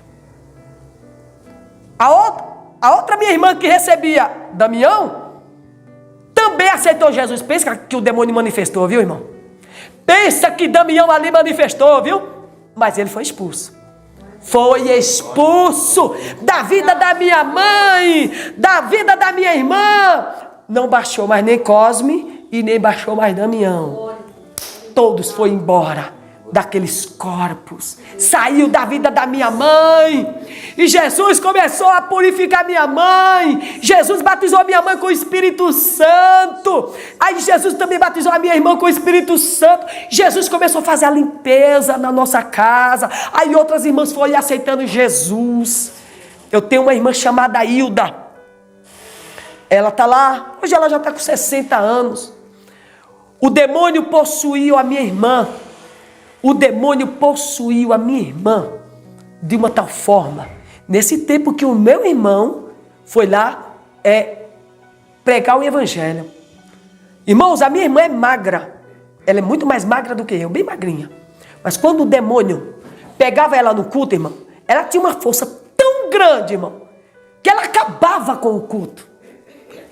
A outra minha irmã que recebia, Damião, também aceitou Jesus. Pensa que o demônio manifestou, viu, irmão? Pensa que Damião ali manifestou, viu? Mas ele foi expulso. Foi expulso da vida da minha mãe, da vida da minha irmã. Não baixou mais nem Cosme e nem baixou mais Damião. Todos foram embora daqueles corpos, saiu da vida da minha mãe, e Jesus começou a purificar minha mãe. Jesus batizou minha mãe com o Espírito Santo, aí Jesus também batizou a minha irmã com o Espírito Santo. Jesus começou a fazer a limpeza na nossa casa, aí outras irmãs foram aceitando Jesus. Eu tenho uma irmã chamada Hilda, ela está lá, hoje ela já está com 60 anos, o demônio possuiu a minha irmã. O demônio possuiu a minha irmã de uma tal forma, nesse tempo que o meu irmão foi lá pregar o evangelho. Irmãos, a minha irmã é magra. Ela é muito mais magra do que eu, bem magrinha. Mas quando o demônio pegava ela no culto, irmão, ela tinha uma força tão grande, irmão, que ela acabava com o culto.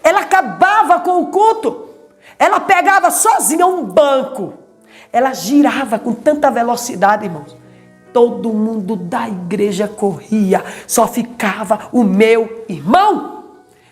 Ela acabava com o culto. Ela pegava sozinha um banco. Ela girava com tanta velocidade, irmãos. Todo mundo da igreja corria. Só ficava o meu irmão.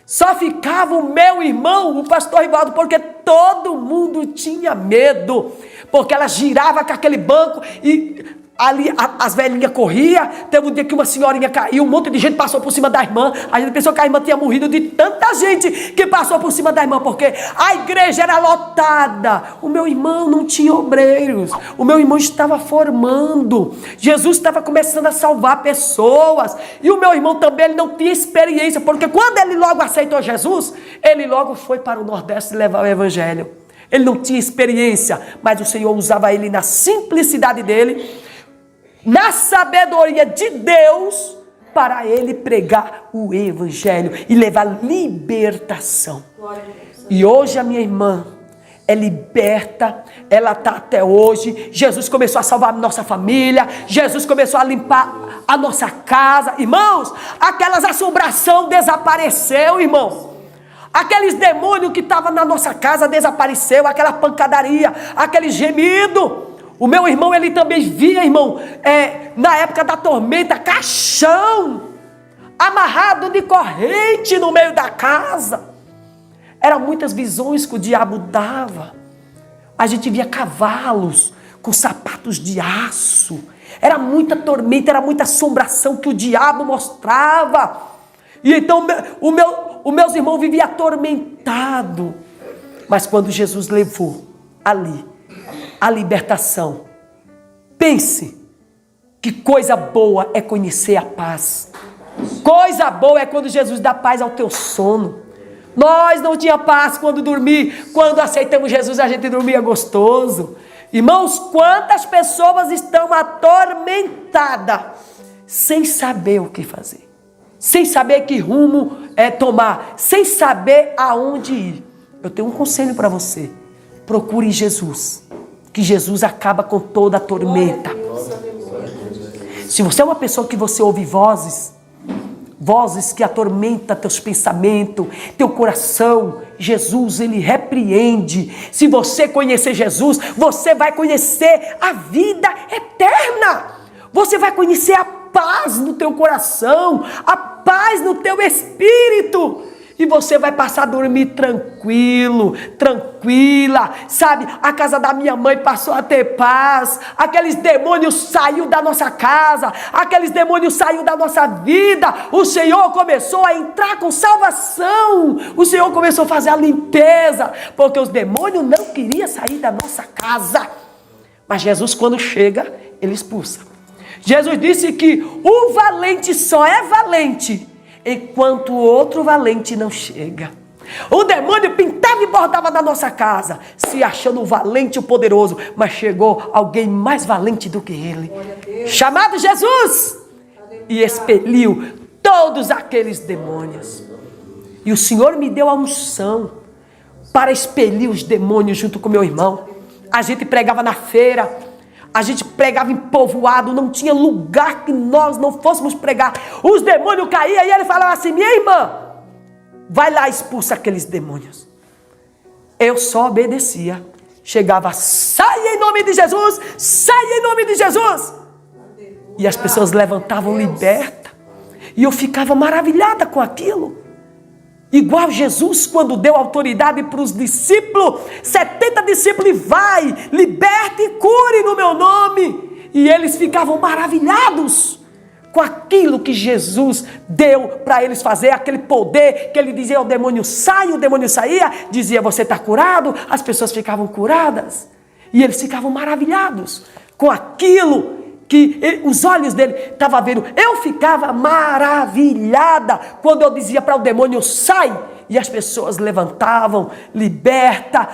Só ficava o meu irmão, o pastor Rivaldo, porque todo mundo tinha medo. Porque ela girava com aquele banco e ali as velhinhas corriam. Teve um dia que uma senhorinha caiu, um monte de gente passou por cima da irmã. A gente pensou que a irmã tinha morrido de tanta gente que passou por cima da irmã, porque a igreja era lotada. O meu irmão não tinha obreiros. O meu irmão estava formando. Jesus estava começando a salvar pessoas. E o meu irmão também, ele não tinha experiência, porque quando ele logo aceitou Jesus, ele logo foi para o Nordeste levar o evangelho. Ele não tinha experiência, mas o Senhor usava ele na simplicidade dele, na sabedoria de Deus, para ele pregar o evangelho e levar libertação. E hoje a minha irmã é liberta, ela está até hoje. Jesus começou a salvar a nossa família, Jesus começou a limpar a nossa casa. Irmãos, aquelas assombração desapareceu, irmãos. Aqueles demônios que estavam na nossa casa desapareceu, aquela pancadaria, aquele gemido. O meu irmão, ele também via, irmão, na época da tormenta, caixão, amarrado de corrente no meio da casa. Eram muitas visões que o diabo dava. A gente via cavalos com sapatos de aço. Era muita tormenta, era muita assombração que o diabo mostrava. E então os meus irmãos viviam atormentados. Mas quando Jesus levou ali a libertação, pense que coisa boa é conhecer a paz. Coisa boa é quando Jesus dá paz ao teu sono. Nós não tínhamos paz quando dormir. Quando aceitamos Jesus, a gente dormia gostoso. Irmãos, quantas pessoas estão atormentadas sem saber o que fazer, sem saber que rumo tomar, sem saber aonde ir. Eu tenho um conselho para você: procure Jesus, que Jesus acaba com toda a tormenta. Se você é uma pessoa que você ouve vozes que atormentam teus pensamentos, teu coração, Jesus, ele repreende. Se você conhecer Jesus, você vai conhecer a vida eterna. Você vai conhecer a paz no teu coração, a paz no teu espírito. E você vai passar a dormir tranquilo, tranquila, sabe? A casa da minha mãe passou a ter paz. Aqueles demônios saiu da nossa casa, aqueles demônios saiu da nossa vida. O Senhor começou a entrar com salvação. O Senhor começou a fazer a limpeza, porque os demônios não queriam sair da nossa casa. Mas Jesus, quando chega, ele expulsa. Jesus disse que o valente só é valente enquanto o outro valente não chega. O demônio pintava e bordava da nossa casa, se achando o valente e o poderoso, mas chegou alguém mais valente do que ele, chamado Jesus, e expeliu todos aqueles demônios. E o Senhor me deu a unção para expelir os demônios junto com meu irmão. A gente pregava na feira, a gente pregava em povoado, não tinha lugar que nós não fôssemos pregar. Os demônios caíam e ele falava assim: minha irmã, vai lá, expulsa aqueles demônios. Eu só obedecia. Chegava: sai em nome de Jesus, sai em nome de Jesus. E as pessoas levantavam liberta. E eu ficava maravilhada com aquilo. Igual Jesus, quando deu autoridade para os discípulos, 70 discípulos, vai, liberte e cure no meu nome. E eles ficavam maravilhados com aquilo que Jesus deu para eles fazer, aquele poder que ele dizia ao demônio: sai, o demônio saía, dizia: você está curado, as pessoas ficavam curadas. E eles ficavam maravilhados com aquilo que os olhos dele estavam vendo. Eu ficava maravilhada quando eu dizia para o demônio: sai, e as pessoas levantavam, liberta,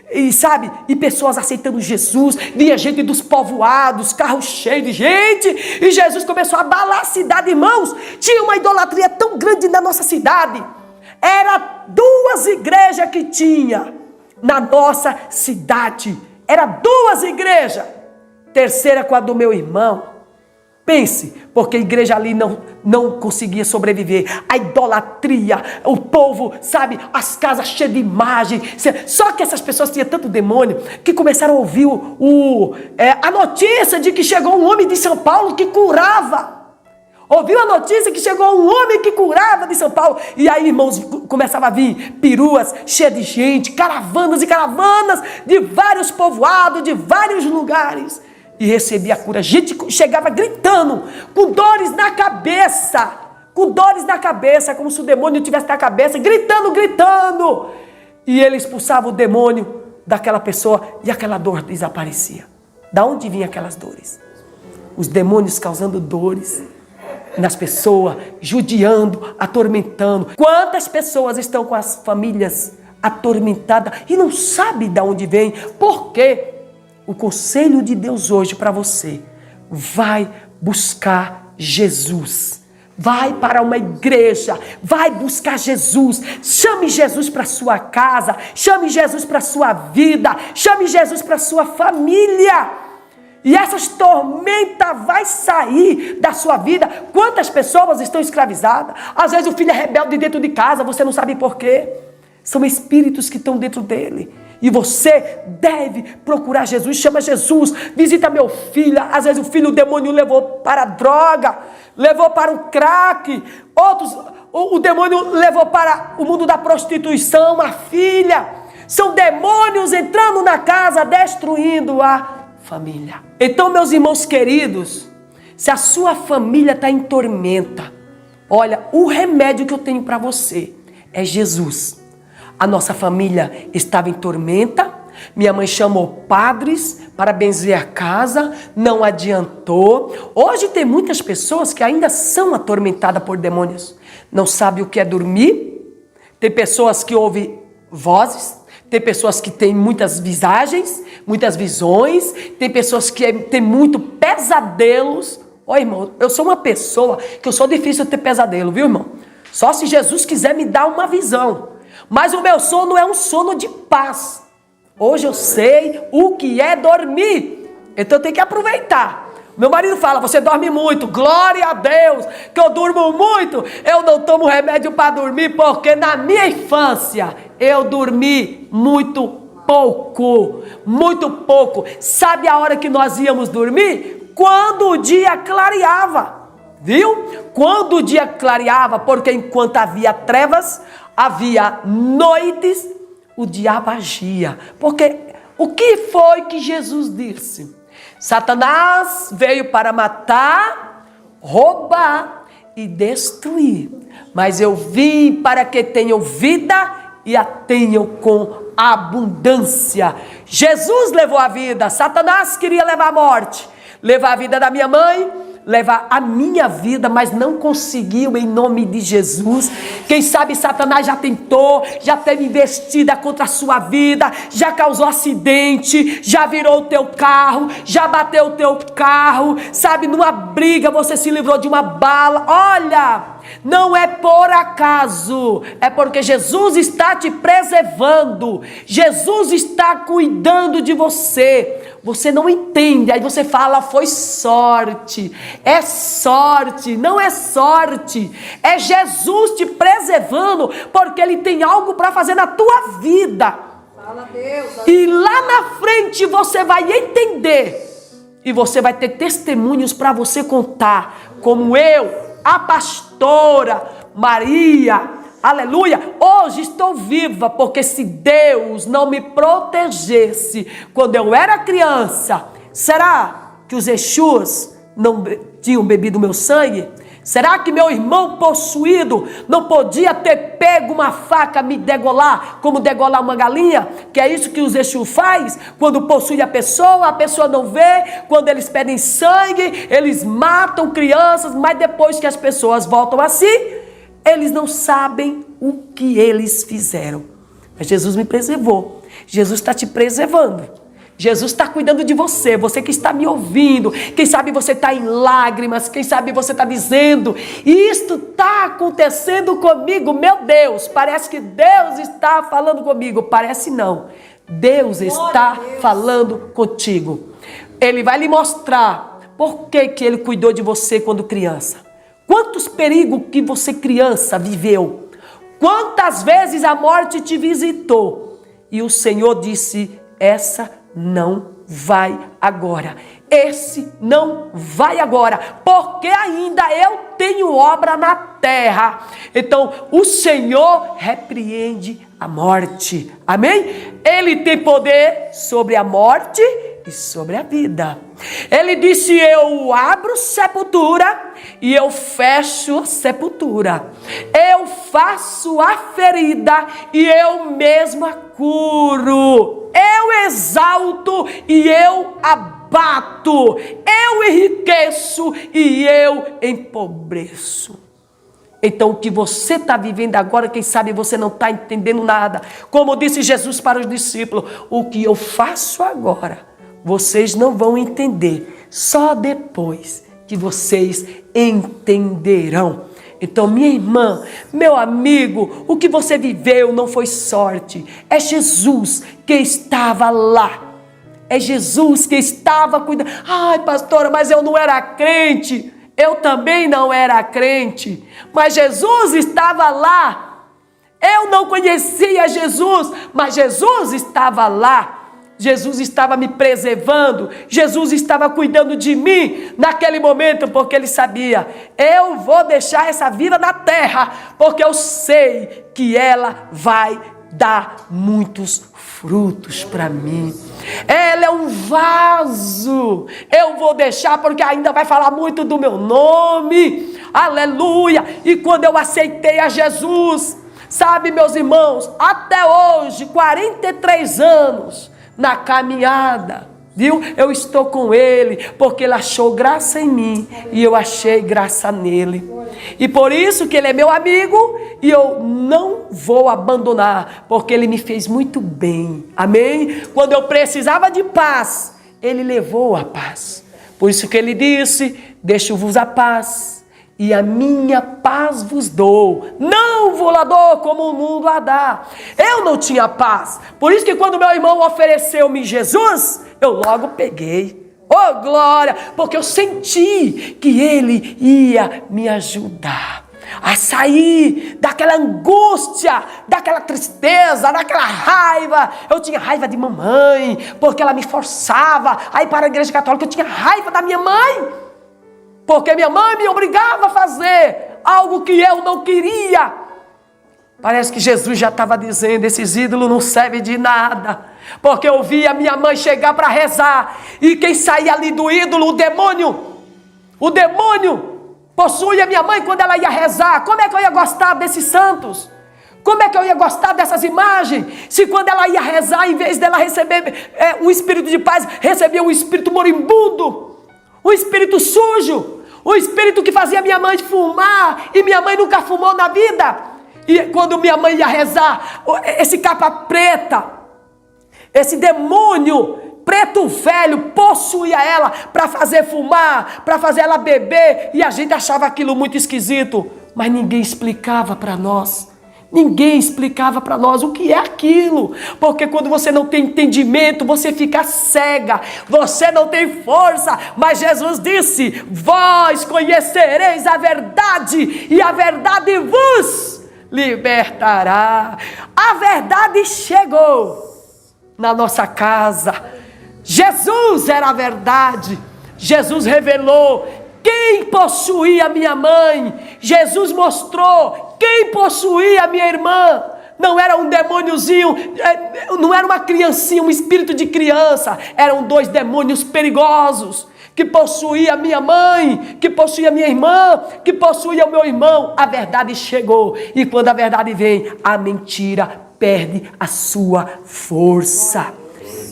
e sabe, e pessoas aceitando Jesus, via gente dos povoados, carros cheios de gente, e Jesus começou a abalar a cidade. Irmãos, tinha uma idolatria tão grande na nossa cidade, era 2 igrejas que tinha na nossa cidade. Era 2 igrejas. Terceira com a do meu irmão. Pense, porque a igreja ali não conseguia sobreviver. A idolatria, o povo, sabe, as casas cheias de imagem. Só que essas pessoas tinham tanto demônio que começaram a ouvir a notícia de que chegou um homem de São Paulo que curava. Ouviu a notícia que chegou um homem que curava de São Paulo. E aí, irmãos, começava a vir peruas cheias de gente, caravanas e caravanas de vários povoados, de vários lugares. E recebia a cura. A gente chegava gritando, com dores na cabeça. Com dores na cabeça, como se o demônio tivesse na cabeça, gritando. E ele expulsava o demônio daquela pessoa e aquela dor desaparecia. Da onde vinham aquelas dores? Os demônios causando dores nas pessoas, judiando, atormentando. Quantas pessoas estão com as famílias atormentadas e não sabem de onde vem? Por quê? O conselho de Deus hoje para você: vai buscar Jesus. Vai para uma igreja, vai buscar Jesus. Chame Jesus para sua casa, chame Jesus para sua vida, chame Jesus para sua família. E essas tormentas vai sair da sua vida. Quantas pessoas estão escravizadas? Às vezes o filho é rebelde dentro de casa, você não sabe por quê. São espíritos que estão dentro dele. E você deve procurar Jesus. Chama Jesus, visita meu filho. Às vezes o filho, o demônio levou para a droga, levou para o crack. Outros, o demônio levou para o mundo da prostituição, a filha. São demônios entrando na casa, destruindo a família. Então, meus irmãos queridos, se a sua família está em tormenta, olha, o remédio que eu tenho para você é Jesus. A nossa família estava em tormenta, minha mãe chamou padres para benzer a casa, não adiantou. Hoje tem muitas pessoas que ainda são atormentadas por demônios, não sabem o que é dormir. Tem pessoas que ouvem vozes, tem pessoas que têm muitas visagens, muitas visões, tem pessoas que têm muito pesadelos. Ó, irmão, eu sou uma pessoa que eu sou difícil de ter pesadelo, viu, irmão? Só se Jesus quiser me dar uma visão. Mas o meu sono é um sono de paz. Hoje eu sei o que é dormir. Então eu tenho que aproveitar. Meu marido fala: você dorme muito. Glória a Deus que eu durmo muito. Eu não tomo remédio para dormir, porque na minha infância eu dormi muito pouco. Muito pouco. Sabe a hora que nós íamos dormir? Quando o dia clareava. Viu? Quando o dia clareava, porque enquanto havia trevas, havia noites, o diabo agia. Porque o que foi que Jesus disse? Satanás veio para matar, roubar e destruir. Mas eu vim para que tenham vida e a tenham com abundância. Jesus levou a vida, Satanás queria levar a morte, levar a vida da minha mãe, levar a minha vida, mas não conseguiu em nome de Jesus. Quem sabe Satanás já tentou, já teve investida contra a sua vida, já causou acidente, já virou o teu carro, já bateu o teu carro, sabe, numa briga você se livrou de uma bala. Olha, não é por acaso, é porque Jesus está te preservando, Jesus está cuidando de você. Você não entende, aí você fala: foi sorte. É sorte, não é sorte. É Jesus te preservando, porque Ele tem algo para fazer na tua vida. Fala, Deus. E lá na frente você vai entender. E você vai ter testemunhos para você contar. Como eu, a pastora Maria, aleluia, hoje estou viva, porque se Deus não me protegesse quando eu era criança, será que os Exus não tinham bebido meu sangue? Será que meu irmão possuído não podia ter pego uma faca, me degolar, como degolar uma galinha? Que é isso que os Exus faz, quando possui a pessoa não vê, quando eles pedem sangue, eles matam crianças, mas depois que as pessoas voltam a si, eles não sabem o que eles fizeram. Mas Jesus me preservou. Jesus está te preservando. Jesus está cuidando de você. Você que está me ouvindo. Quem sabe você está em lágrimas. Quem sabe você está dizendo: isto está acontecendo comigo. Meu Deus, parece que Deus está falando comigo. Parece não. Deus está falando contigo. Ele vai lhe mostrar por que Ele cuidou de você quando criança. Quantos perigos que você criança viveu. Quantas vezes a morte te visitou. E o Senhor disse, essa não vai agora. Esse não vai agora, porque ainda eu tenho obra na terra. Então o Senhor repreende a morte. Amém? Ele tem poder sobre a morte e sobre a vida. Ele disse, eu abro sepultura e eu fecho a sepultura. Eu faço a ferida e eu mesmo a curo. Eu exalto e eu abato. Eu enriqueço e eu empobreço. Então o que você está vivendo agora, quem sabe você não está entendendo nada. Como disse Jesus para os discípulos, o que eu faço agora, vocês não vão entender. Só depois que vocês entenderão. Então, minha irmã, meu amigo, o que você viveu não foi sorte. É Jesus que estava lá. É Jesus que estava cuidando. Ai, pastora, mas eu não era crente. Eu também não era crente. Mas Jesus estava lá. Eu não conhecia Jesus, mas Jesus estava lá. Jesus estava me preservando, Jesus estava cuidando de mim naquele momento, porque Ele sabia, eu vou deixar essa vida na terra, porque eu sei que ela vai dar muitos frutos para mim. Ela é um vaso, eu vou deixar porque ainda vai falar muito do meu nome, aleluia. E quando eu aceitei a Jesus, sabe, meus irmãos, até hoje, 43 anos, na caminhada, viu? Eu estou com Ele, porque Ele achou graça em mim e eu achei graça nele. E por isso que Ele é meu amigo e eu não vou abandonar, porque Ele me fez muito bem. Amém? Quando eu precisava de paz, Ele levou a paz. Por isso que Ele disse, deixo-vos a paz. E a minha paz vos dou, não vou lá dou como o mundo a dá. Eu não tinha paz, por isso que quando meu irmão ofereceu-me Jesus, eu logo peguei. Oh glória, porque eu senti que Ele ia me ajudar a sair daquela angústia, daquela tristeza, daquela raiva. Eu tinha raiva de mamãe, porque ela me forçava a ir para a igreja católica. Eu tinha raiva da minha mãe, porque minha mãe me obrigava a fazer algo que eu não queria. Parece que Jesus já estava dizendo, esses ídolos não servem de nada. Porque eu via minha mãe chegar para rezar, e quem saía ali do ídolo, o demônio possuía minha mãe quando ela ia rezar. Como é que eu ia gostar desses santos? Como é que eu ia gostar dessas imagens? Se quando ela ia rezar, em vez dela receber um espírito de paz, recebia um espírito moribundo, um espírito sujo, um espírito que fazia minha mãe fumar, e minha mãe nunca fumou na vida. E quando minha mãe ia rezar, esse capa preta, esse demônio preto velho possuía ela para fazer fumar, para fazer ela beber, e a gente achava aquilo muito esquisito, mas ninguém explicava para nós. Ninguém explicava para nós o que é aquilo, porque quando você não tem entendimento, você fica cega, você não tem força. Mas Jesus disse: vós conhecereis a verdade, e a verdade vos libertará. A verdade chegou na nossa casa. Jesus era a verdade. Jesus revelou quem possuía minha mãe. Jesus mostrou quem possuía minha irmã. Não era um demôniozinho, não era uma criancinha, um espírito de criança. Eram dois demônios perigosos que possuía minha mãe, que possuía minha irmã, que possuía o meu irmão. A verdade chegou, e quando a verdade vem, a mentira perde a sua força.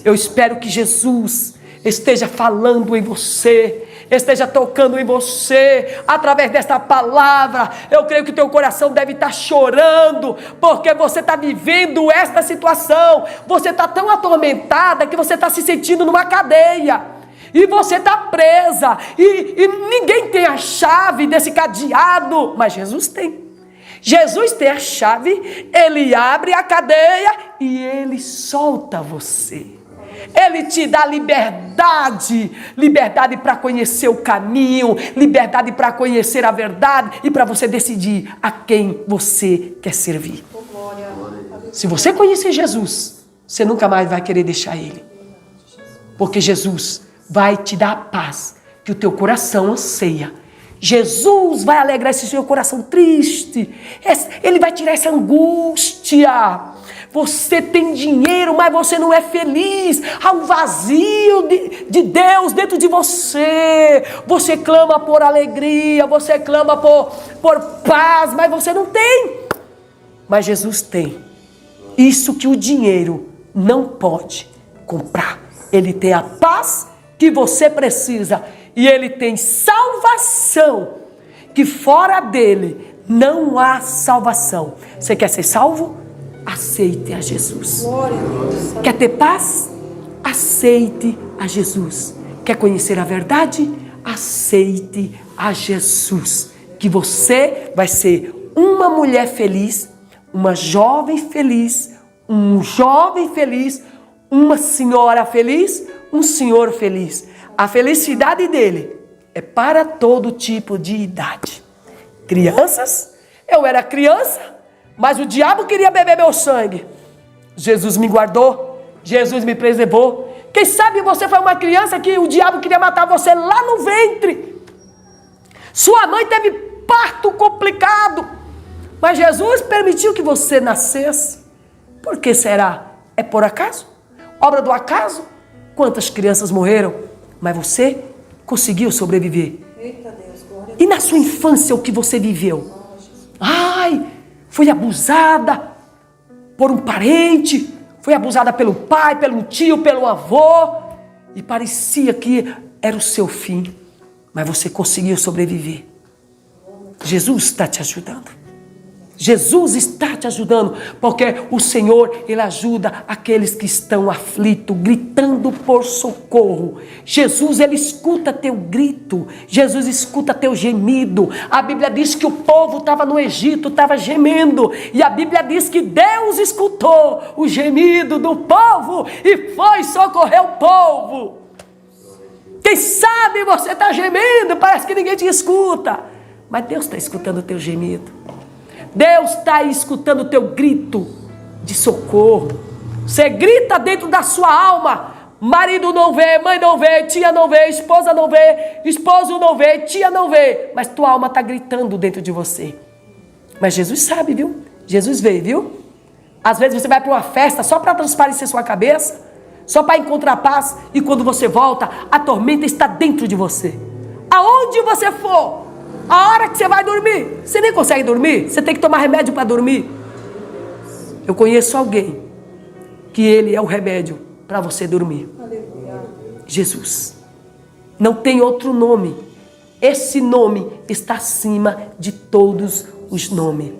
Eu espero que Jesus esteja falando em você, esteja tocando em você, através desta palavra. Eu creio que teu coração deve estar chorando, porque você está vivendo esta situação. Você está tão atormentada que você está se sentindo numa cadeia, e você está presa, e ninguém tem a chave desse cadeado, mas Jesus tem. Jesus tem a chave, ele abre a cadeia e ele solta você. Ele te dá liberdade, liberdade para conhecer o caminho, liberdade para conhecer a verdade e para você decidir a quem você quer servir. Se você conhecer Jesus, você nunca mais vai querer deixar ele. Porque Jesus vai te dar a paz que o teu coração anseia. Jesus vai alegrar esse seu coração triste. Ele vai tirar essa angústia. Você tem dinheiro, mas você não é feliz. Há um vazio de Deus dentro de você. Você clama por alegria, você clama por paz, mas você não tem. Mas Jesus tem. Isso que o dinheiro não pode comprar. Ele tem a paz que você precisa. E ele tem salvação, que fora dele não há salvação. Você quer ser salvo? Aceite a Jesus. Quer ter paz? Aceite a Jesus. Quer conhecer a verdade? Aceite a Jesus. Que você vai ser uma mulher feliz, uma jovem feliz, um jovem feliz, uma senhora feliz, um senhor feliz. A felicidade dele é para todo tipo de idade. Crianças, eu era criança, mas o diabo queria beber meu sangue. Jesus me guardou, Jesus me preservou. Quem sabe você foi uma criança que o diabo queria matar você lá no ventre. Sua mãe teve parto complicado, mas Jesus permitiu que você nascesse. Por que será? É por acaso? Obra do acaso? Quantas crianças morreram? Mas você conseguiu sobreviver. Eita Deus, glória a Deus. E na sua infância o que você viveu? Ai, foi abusada por um parente, foi abusada pelo pai, pelo tio, pelo avô, e parecia que era o seu fim, mas você conseguiu sobreviver. Jesus está te ajudando. Jesus está te ajudando, porque o Senhor, Ele ajuda aqueles que estão aflitos, gritando por socorro. Jesus, Ele escuta teu grito, Jesus escuta teu gemido. A Bíblia diz que o povo estava no Egito, estava gemendo, e a Bíblia diz que Deus escutou o gemido do povo e foi socorrer o povo. Quem sabe você está gemendo, parece que ninguém te escuta, mas Deus está escutando o teu gemido. Deus está escutando o teu grito de socorro. Você grita dentro da sua alma. Marido não vê, mãe não vê, tia não vê, esposa não vê, esposo não vê, tia não vê. Mas tua alma está gritando dentro de você. Mas Jesus sabe, viu? Jesus vê, viu? Às vezes você vai para uma festa só para transparecer sua cabeça, só para encontrar paz. E quando você volta, a tormenta está dentro de você. Aonde você for, a hora que você vai dormir, você nem consegue dormir, você tem que tomar remédio para dormir. Eu conheço alguém que ele é o remédio para você dormir. Jesus. Não tem outro nome. Esse nome está acima de todos os nomes.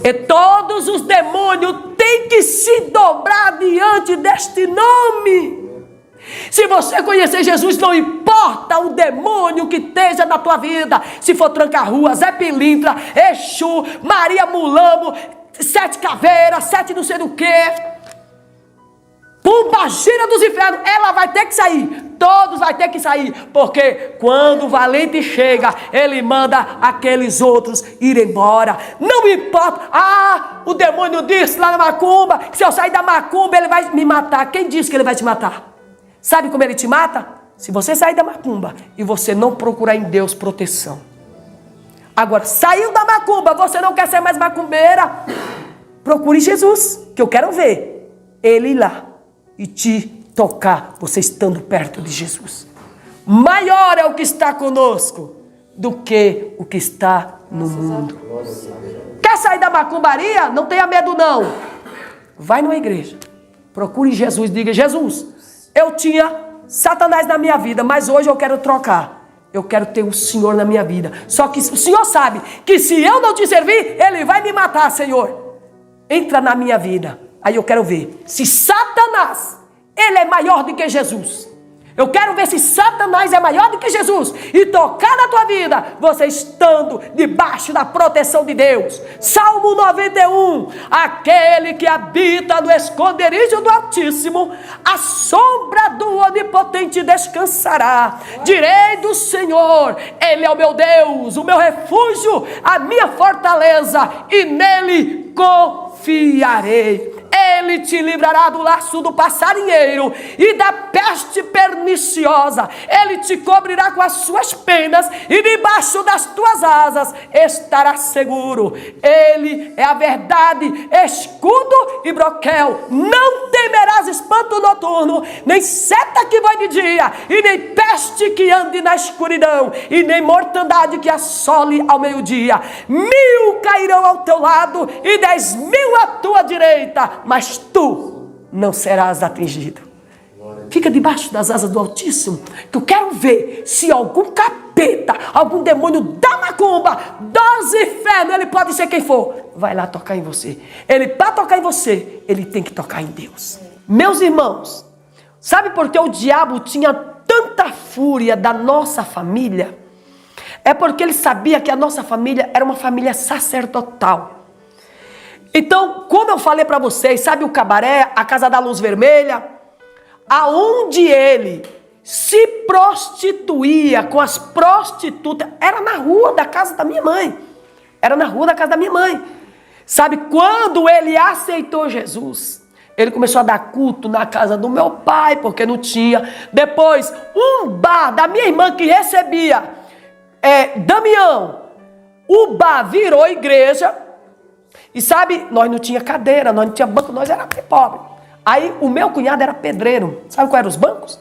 E todos os demônios têm que se dobrar diante deste nome. Se você conhecer Jesus, não importa o demônio que esteja na tua vida. Se for Tranca-Rua, Zé Pilintra, Exu, Maria Mulambo, 7 caveiras, 7 não sei do que, Pomba gira dos infernos, ela vai ter que sair. Todos vai ter que sair. Porque quando o valente chega, ele manda aqueles outros ir embora. Não importa. O demônio disse lá na macumba que se eu sair da macumba ele vai me matar. Quem disse que ele vai te matar? Sabe como ele te mata? Se você sair da macumba e você não procurar em Deus proteção. Agora, saiu da macumba, você não quer ser mais macumbeira, procure Jesus, que eu quero ver ele ir lá e te tocar, você estando perto de Jesus. Maior é o que está conosco do que o que está no mundo. Quer sair da macumbaria? Não tenha medo não. Vai numa igreja, procure Jesus, diga: Jesus, eu tinha Satanás na minha vida, mas hoje eu quero trocar. Eu quero ter o Senhor na minha vida. Só que o Senhor sabe que se eu não te servir, Ele vai me matar, Senhor. Entra na minha vida. Aí eu quero ver se Satanás, ele é maior do que Jesus. Eu quero ver se Satanás é maior do que Jesus e tocar na tua vida, você estando debaixo da proteção de Deus. Salmo 91, aquele que habita no esconderijo do Altíssimo, a sombra do Onipotente descansará. Direi do Senhor, Ele é o meu Deus, o meu refúgio, a minha fortaleza, e nele confiarei. Ele te livrará do laço do passarinheiro e da peste perniciosa. Ele te cobrirá com as suas penas e debaixo das tuas asas estará seguro. Ele é a verdade, escudo e broquel. Não temerás espanto noturno, nem seta que vai de dia, e nem peste que ande na escuridão, e nem mortandade que assole ao meio-dia. 1000 cairão ao teu lado e 10.000 à tua direita, mas tu não serás atingido. Fica debaixo das asas do Altíssimo, que eu quero ver se algum capeta, algum demônio da macumba, dos infernos, ele pode ser quem for, vai lá tocar em você. Ele, para tocar em você, ele tem que tocar em Deus. Meus irmãos, sabe por que o diabo tinha tanta fúria da nossa família? É porque ele sabia que a nossa família era uma família sacerdotal. Então, como eu falei para vocês, sabe o cabaré, a Casa da Luz Vermelha? Aonde ele se prostituía com as prostitutas, era na rua da casa da minha mãe. Era na rua da casa da minha mãe. Sabe, quando ele aceitou Jesus, ele começou a dar culto na casa do meu pai, porque não tinha. Depois, um bar da minha irmã que recebia Damião, o bar virou igreja. E sabe, nós não tinha cadeira, nós não tinha banco, nós era pobre. Aí o meu cunhado era pedreiro. Sabe qual eram os bancos?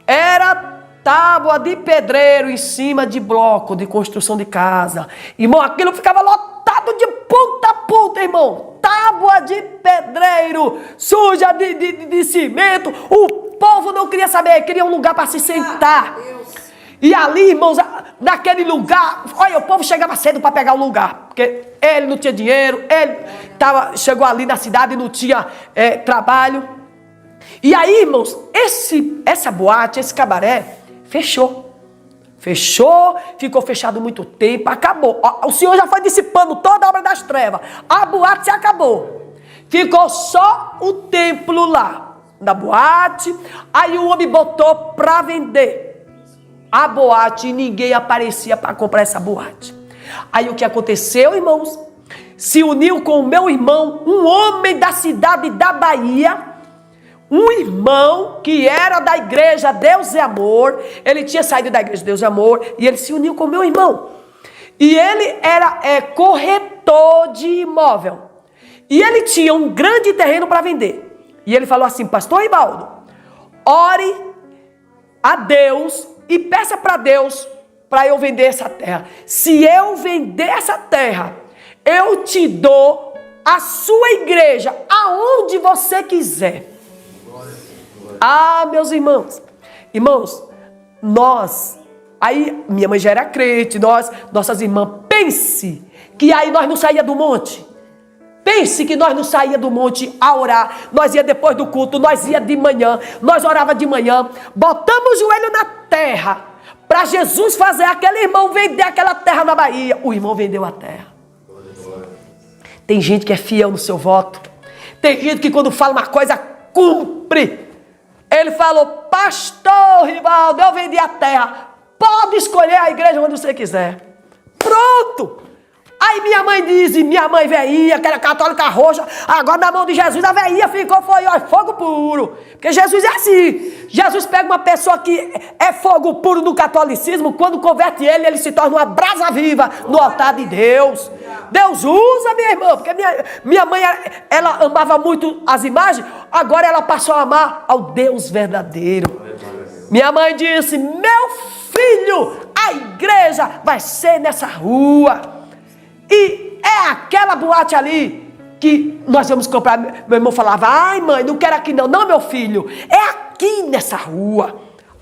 Era tábua de pedreiro em cima de bloco de construção de casa. Irmão, aquilo ficava lotado de ponta a ponta, irmão. Tábua de pedreiro, suja de cimento. O povo não queria saber, queria um lugar para se sentar. E ali, irmãos, naquele lugar, olha, o povo chegava cedo para pegar o lugar, porque ele não tinha dinheiro, ele chegou ali na cidade e não tinha trabalho. E aí, irmãos, essa boate, esse cabaré, fechou, ficou fechado muito tempo, acabou. O Senhor já foi dissipando toda a obra das trevas, a boate se acabou, ficou só o templo lá, da boate. Aí o homem botou para vender a boate e ninguém aparecia para comprar essa boate. Aí o que aconteceu, irmãos? Se uniu com o meu irmão, um homem da cidade da Bahia, um irmão que era da igreja Deus é Amor. Ele tinha saído da igreja Deus é Amor e ele se uniu com o meu irmão. E ele era corretor de imóvel. E ele tinha um grande terreno para vender. E ele falou assim: pastor Ribaldo, ore a Deus e peça para Deus para eu vender essa terra. Se eu vender essa terra, eu te dou a sua igreja aonde você quiser. Ah, meus irmãos, aí minha mãe já era crente, nossas irmãs, pense que aí nós não saía do monte. Pense que nós não saía do monte a orar. Nós ia depois do culto, nós ia de manhã, nós orava de manhã, botamos o joelho na terra para Jesus fazer aquele irmão vender aquela terra na Bahia. O irmão vendeu a terra. Tem gente que é fiel no seu voto. Tem gente que quando fala uma coisa, cumpre. Ele falou: pastor Ribaldo, eu vendi a terra, pode escolher a igreja onde você quiser. Pronto. Aí minha mãe diz, minha mãe velhinha, que era católica roxa, agora na mão de Jesus a velhinha ficou, fogo puro. Porque Jesus é assim. Jesus pega uma pessoa que é fogo puro no catolicismo, quando converte ele se torna uma brasa viva no altar de Deus. Deus usa, minha irmã, porque minha mãe, ela amava muito as imagens, agora ela passou a amar ao Deus verdadeiro. Minha mãe disse: meu filho, a igreja vai ser nessa rua. E é aquela boate ali que nós vamos comprar. Meu irmão falava: ai mãe, não quero aqui não. Não, meu filho, é aqui nessa rua.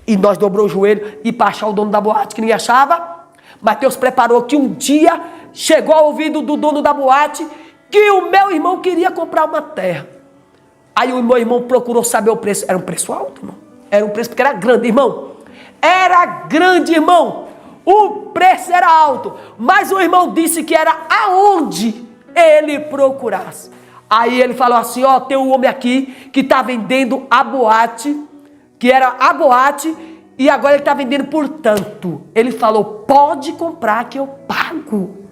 E nós dobrou o joelho e para achar o dono da boate que ninguém achava. Mas Deus preparou que um dia chegou ao ouvido do dono da boate que o meu irmão queria comprar uma terra. Aí o meu irmão procurou saber o preço. Era um preço alto, irmão. Era um preço porque era grande, irmão. Era grande, irmão. O preço era alto. Mas o irmão disse que era aonde ele procurasse. Aí ele falou assim, ó, tem um homem aqui que está vendendo a boate, que era a boate, e agora ele está vendendo por tanto. Ele falou, pode comprar que eu pago.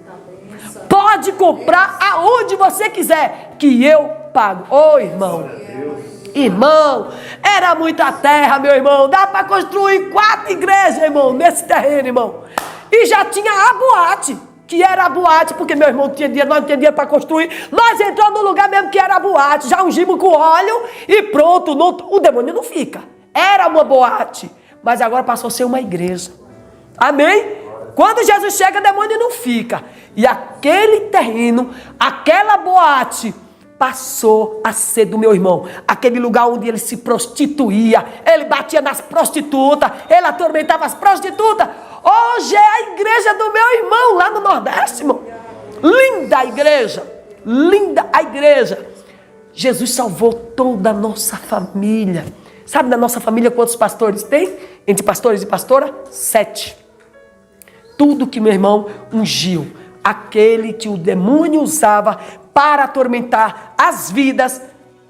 Pode comprar aonde você quiser, que eu pago. Ô, irmão. Irmão, era muita terra, meu irmão. Dá para construir 4 igrejas, irmão, nesse terreno, irmão. E já tinha a boate, que era a boate, porque meu irmão tinha dinheiro, nós não tínhamos dinheiro para construir. Nós entramos no lugar mesmo que era a boate, já ungimos com óleo e pronto. O demônio não fica. Era uma boate, mas agora passou a ser uma igreja. Amém? Quando Jesus chega, o demônio não fica. E aquele terreno, aquela boate, passou a ser do meu irmão. Aquele lugar onde ele se prostituía, ele batia nas prostitutas, ele atormentava as prostitutas. Hoje é a igreja do meu irmão, lá no Nordeste, irmão. Linda a igreja, linda a igreja. Jesus salvou toda a nossa família. Sabe na nossa família quantos pastores tem? Entre pastores e pastora? 7. Tudo que meu irmão ungiu, aquele que o demônio usava para atormentar as vidas,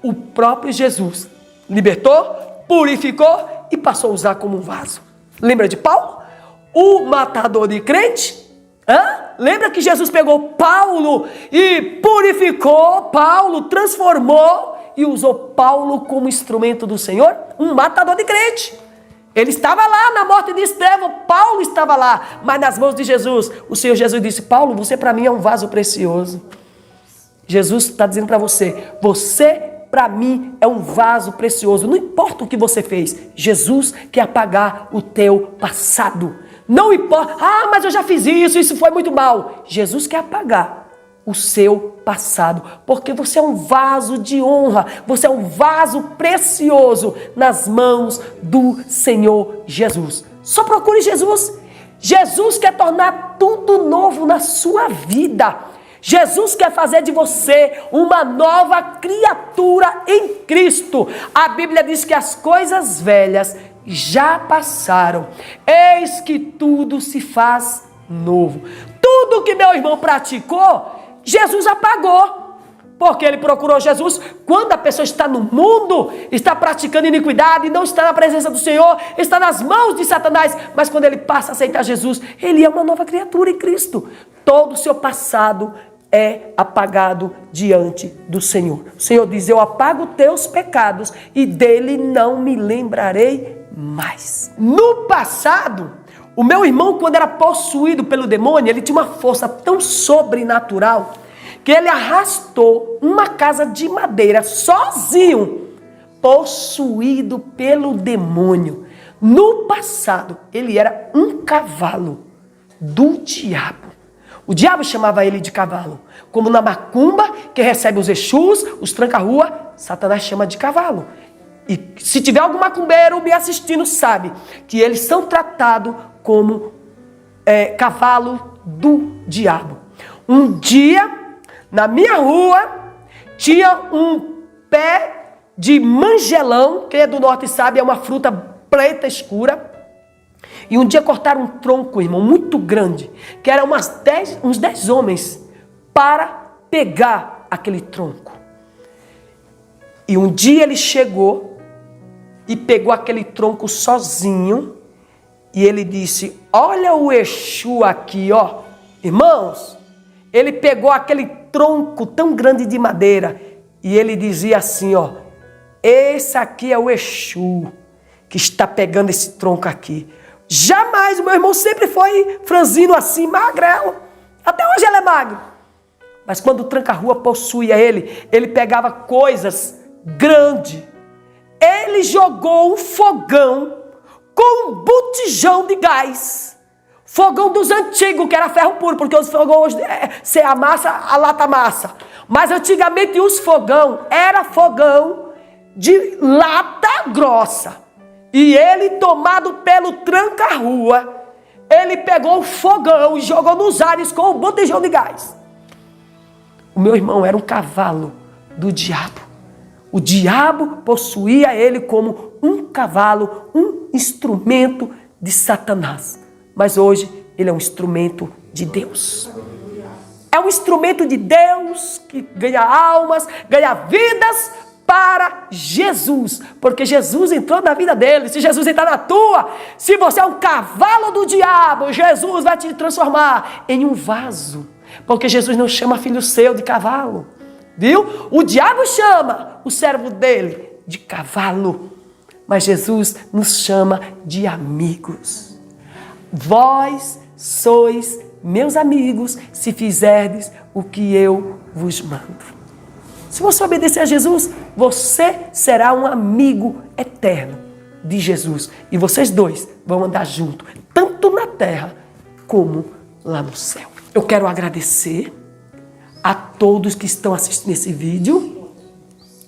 o próprio Jesus libertou, purificou e passou a usar como um vaso. Lembra de Paulo? O matador de crente? Lembra que Jesus pegou Paulo e purificou Paulo, transformou e usou Paulo como instrumento do Senhor? Um matador de crente. Ele estava lá na morte de Estevão, Paulo estava lá, mas nas mãos de Jesus, o Senhor Jesus disse, Paulo, você para mim é um vaso precioso. Jesus está dizendo para você, você para mim é um vaso precioso, não importa o que você fez, Jesus quer apagar o teu passado. Não importa, mas eu já fiz isso foi muito mal. Jesus quer apagar o seu passado, porque você é um vaso de honra, você é um vaso precioso nas mãos do Senhor Jesus. Só procure Jesus. Jesus quer tornar tudo novo na sua vida. Jesus quer fazer de você uma nova criatura em Cristo. A Bíblia diz que as coisas velhas já passaram, eis que tudo se faz novo. Tudo que meu irmão praticou, Jesus apagou, porque ele procurou Jesus. Quando a pessoa está no mundo, está praticando iniquidade, não está na presença do Senhor, está nas mãos de Satanás, mas quando ele passa a aceitar Jesus, ele é uma nova criatura em Cristo. Todo o seu passado é apagado diante do Senhor. O Senhor diz, eu apago teus pecados e dele não me lembrarei mais. No passado, o meu irmão, quando era possuído pelo demônio, ele tinha uma força tão sobrenatural que ele arrastou uma casa de madeira sozinho, possuído pelo demônio. No passado, ele era um cavalo do diabo. O diabo chamava ele de cavalo. Como na macumba, que recebe os exus, os tranca-rua, Satanás chama de cavalo. E se tiver algum macumbeiro me assistindo, sabe que eles são tratados como cavalo do diabo. Um dia, na minha rua, tinha um pé de manjelão, quem é do norte sabe, é uma fruta preta escura. E um dia cortaram um tronco, irmão, muito grande, que era uns 10 homens para pegar aquele tronco. E um dia ele chegou e pegou aquele tronco sozinho e ele disse, olha o Exu aqui, ó. Irmãos, ele pegou aquele tronco tão grande de madeira e ele dizia assim, ó, esse aqui é o Exu que está pegando esse tronco aqui. Jamais, o meu irmão sempre foi franzino assim, magrelo. Até hoje ele é magro. Mas quando o tranca-rua possuía ele, ele pegava coisas grandes. Ele jogou um fogão com um botijão de gás. Fogão dos antigos, que era ferro puro, porque os fogões hoje, você amassa, a lata amassa. Mas antigamente os fogão era fogão de lata grossa. E ele, tomado pelo tranca-rua, ele pegou o fogão e jogou nos ares com o botijão de gás. O meu irmão era um cavalo do diabo. O diabo possuía ele como um cavalo, um instrumento de Satanás. Mas hoje ele é um instrumento de Deus. É um instrumento de Deus que ganha almas, ganha vidas para Jesus. Porque Jesus entrou na vida dele. Se Jesus entrar na tua, se você é um cavalo do diabo, Jesus vai te transformar em um vaso. Porque Jesus não chama filho seu de cavalo. Viu? O diabo chama o servo dele de cavalo. Mas Jesus nos chama de amigos. Vós sois meus amigos, se fizerdes o que eu vos mando. Se você obedecer a Jesus, você será um amigo eterno de Jesus. E vocês dois vão andar juntos, tanto na terra como lá no céu. Eu quero agradecer a todos que estão assistindo esse vídeo,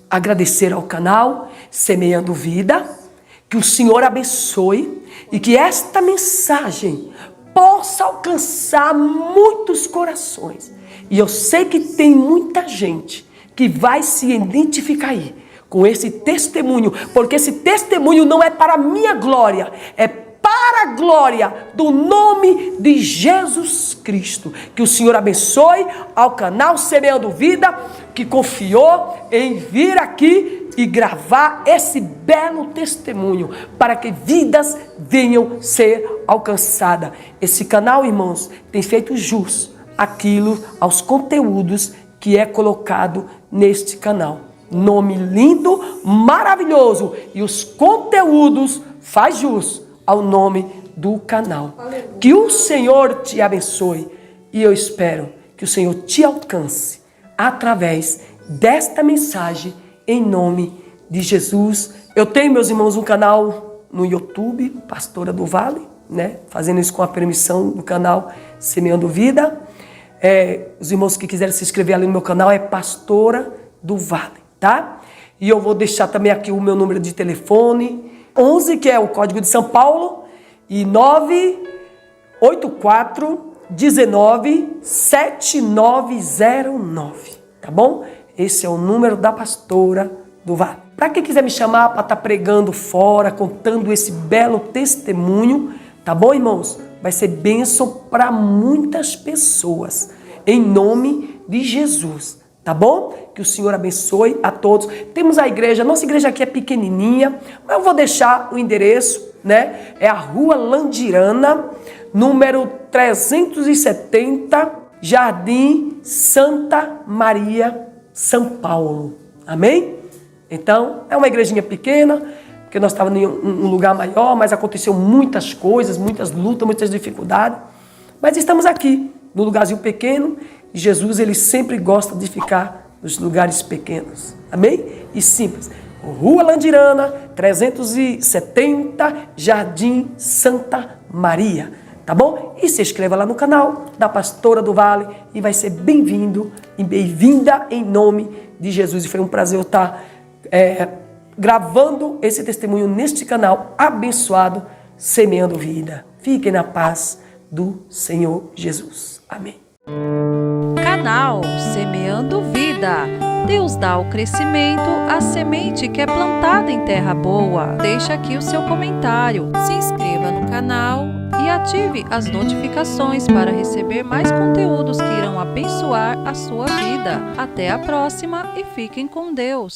agradecer ao canal Semeando Vida, que o Senhor abençoe e que esta mensagem possa alcançar muitos corações. E eu sei que tem muita gente que vai se identificar aí com esse testemunho, porque esse testemunho não é para a minha glória, é para a glória do nome de Jesus Cristo. Que o Senhor abençoe ao canal Semeando Vida, que confiou em vir aqui e gravar esse belo testemunho para que vidas venham ser alcançadas. Esse canal, irmãos, tem feito jus àquilo, aos conteúdos que é colocado neste canal. Nome lindo, maravilhoso, e os conteúdos faz jus ao nome do canal. Que o Senhor te abençoe e eu espero que o Senhor te alcance através desta mensagem em nome de Jesus. Eu tenho, meus irmãos, um canal no YouTube, Pastora do Vale, né? Fazendo isso com a permissão do canal Semeando Vida. Os irmãos que quiserem se inscrever ali no meu canal é Pastora do Vale, tá? E eu vou deixar também aqui o meu número de telefone, 11, que é o código de São Paulo, e 984 19 7909, tá bom? Esse é o número da Pastora do Vale. Para quem quiser me chamar para estar pregando fora, contando esse belo testemunho, tá bom, irmãos? Vai ser bênção para muitas pessoas, em nome de Jesus, tá bom? Que o Senhor abençoe a todos. Temos a igreja, nossa igreja aqui é pequenininha, mas eu vou deixar o endereço, né? É a Rua Landirana, número 370, Jardim Santa Maria, São Paulo. Amém? Então, é uma igrejinha pequena, porque nós estávamos em um lugar maior, mas aconteceu muitas coisas, muitas lutas, muitas dificuldades. Mas estamos aqui, no lugarzinho pequeno, e Jesus, ele sempre gosta de ficar nos lugares pequenos. Amém? E simples. Rua Landirana, 370, Jardim Santa Maria. Tá bom? E se inscreva lá no canal da Pastora do Vale e vai ser bem-vindo e bem-vinda em nome de Jesus. E foi um prazer eu estar gravando esse testemunho neste canal abençoado, Semeando Vida. Fiquem na paz do Senhor Jesus. Amém. Canal Semeando Vida. Deus dá o crescimento à semente que é plantada em terra boa. Deixa aqui o seu comentário, se inscreva no canal e ative as notificações para receber mais conteúdos que irão abençoar a sua vida. Até a próxima e fiquem com Deus.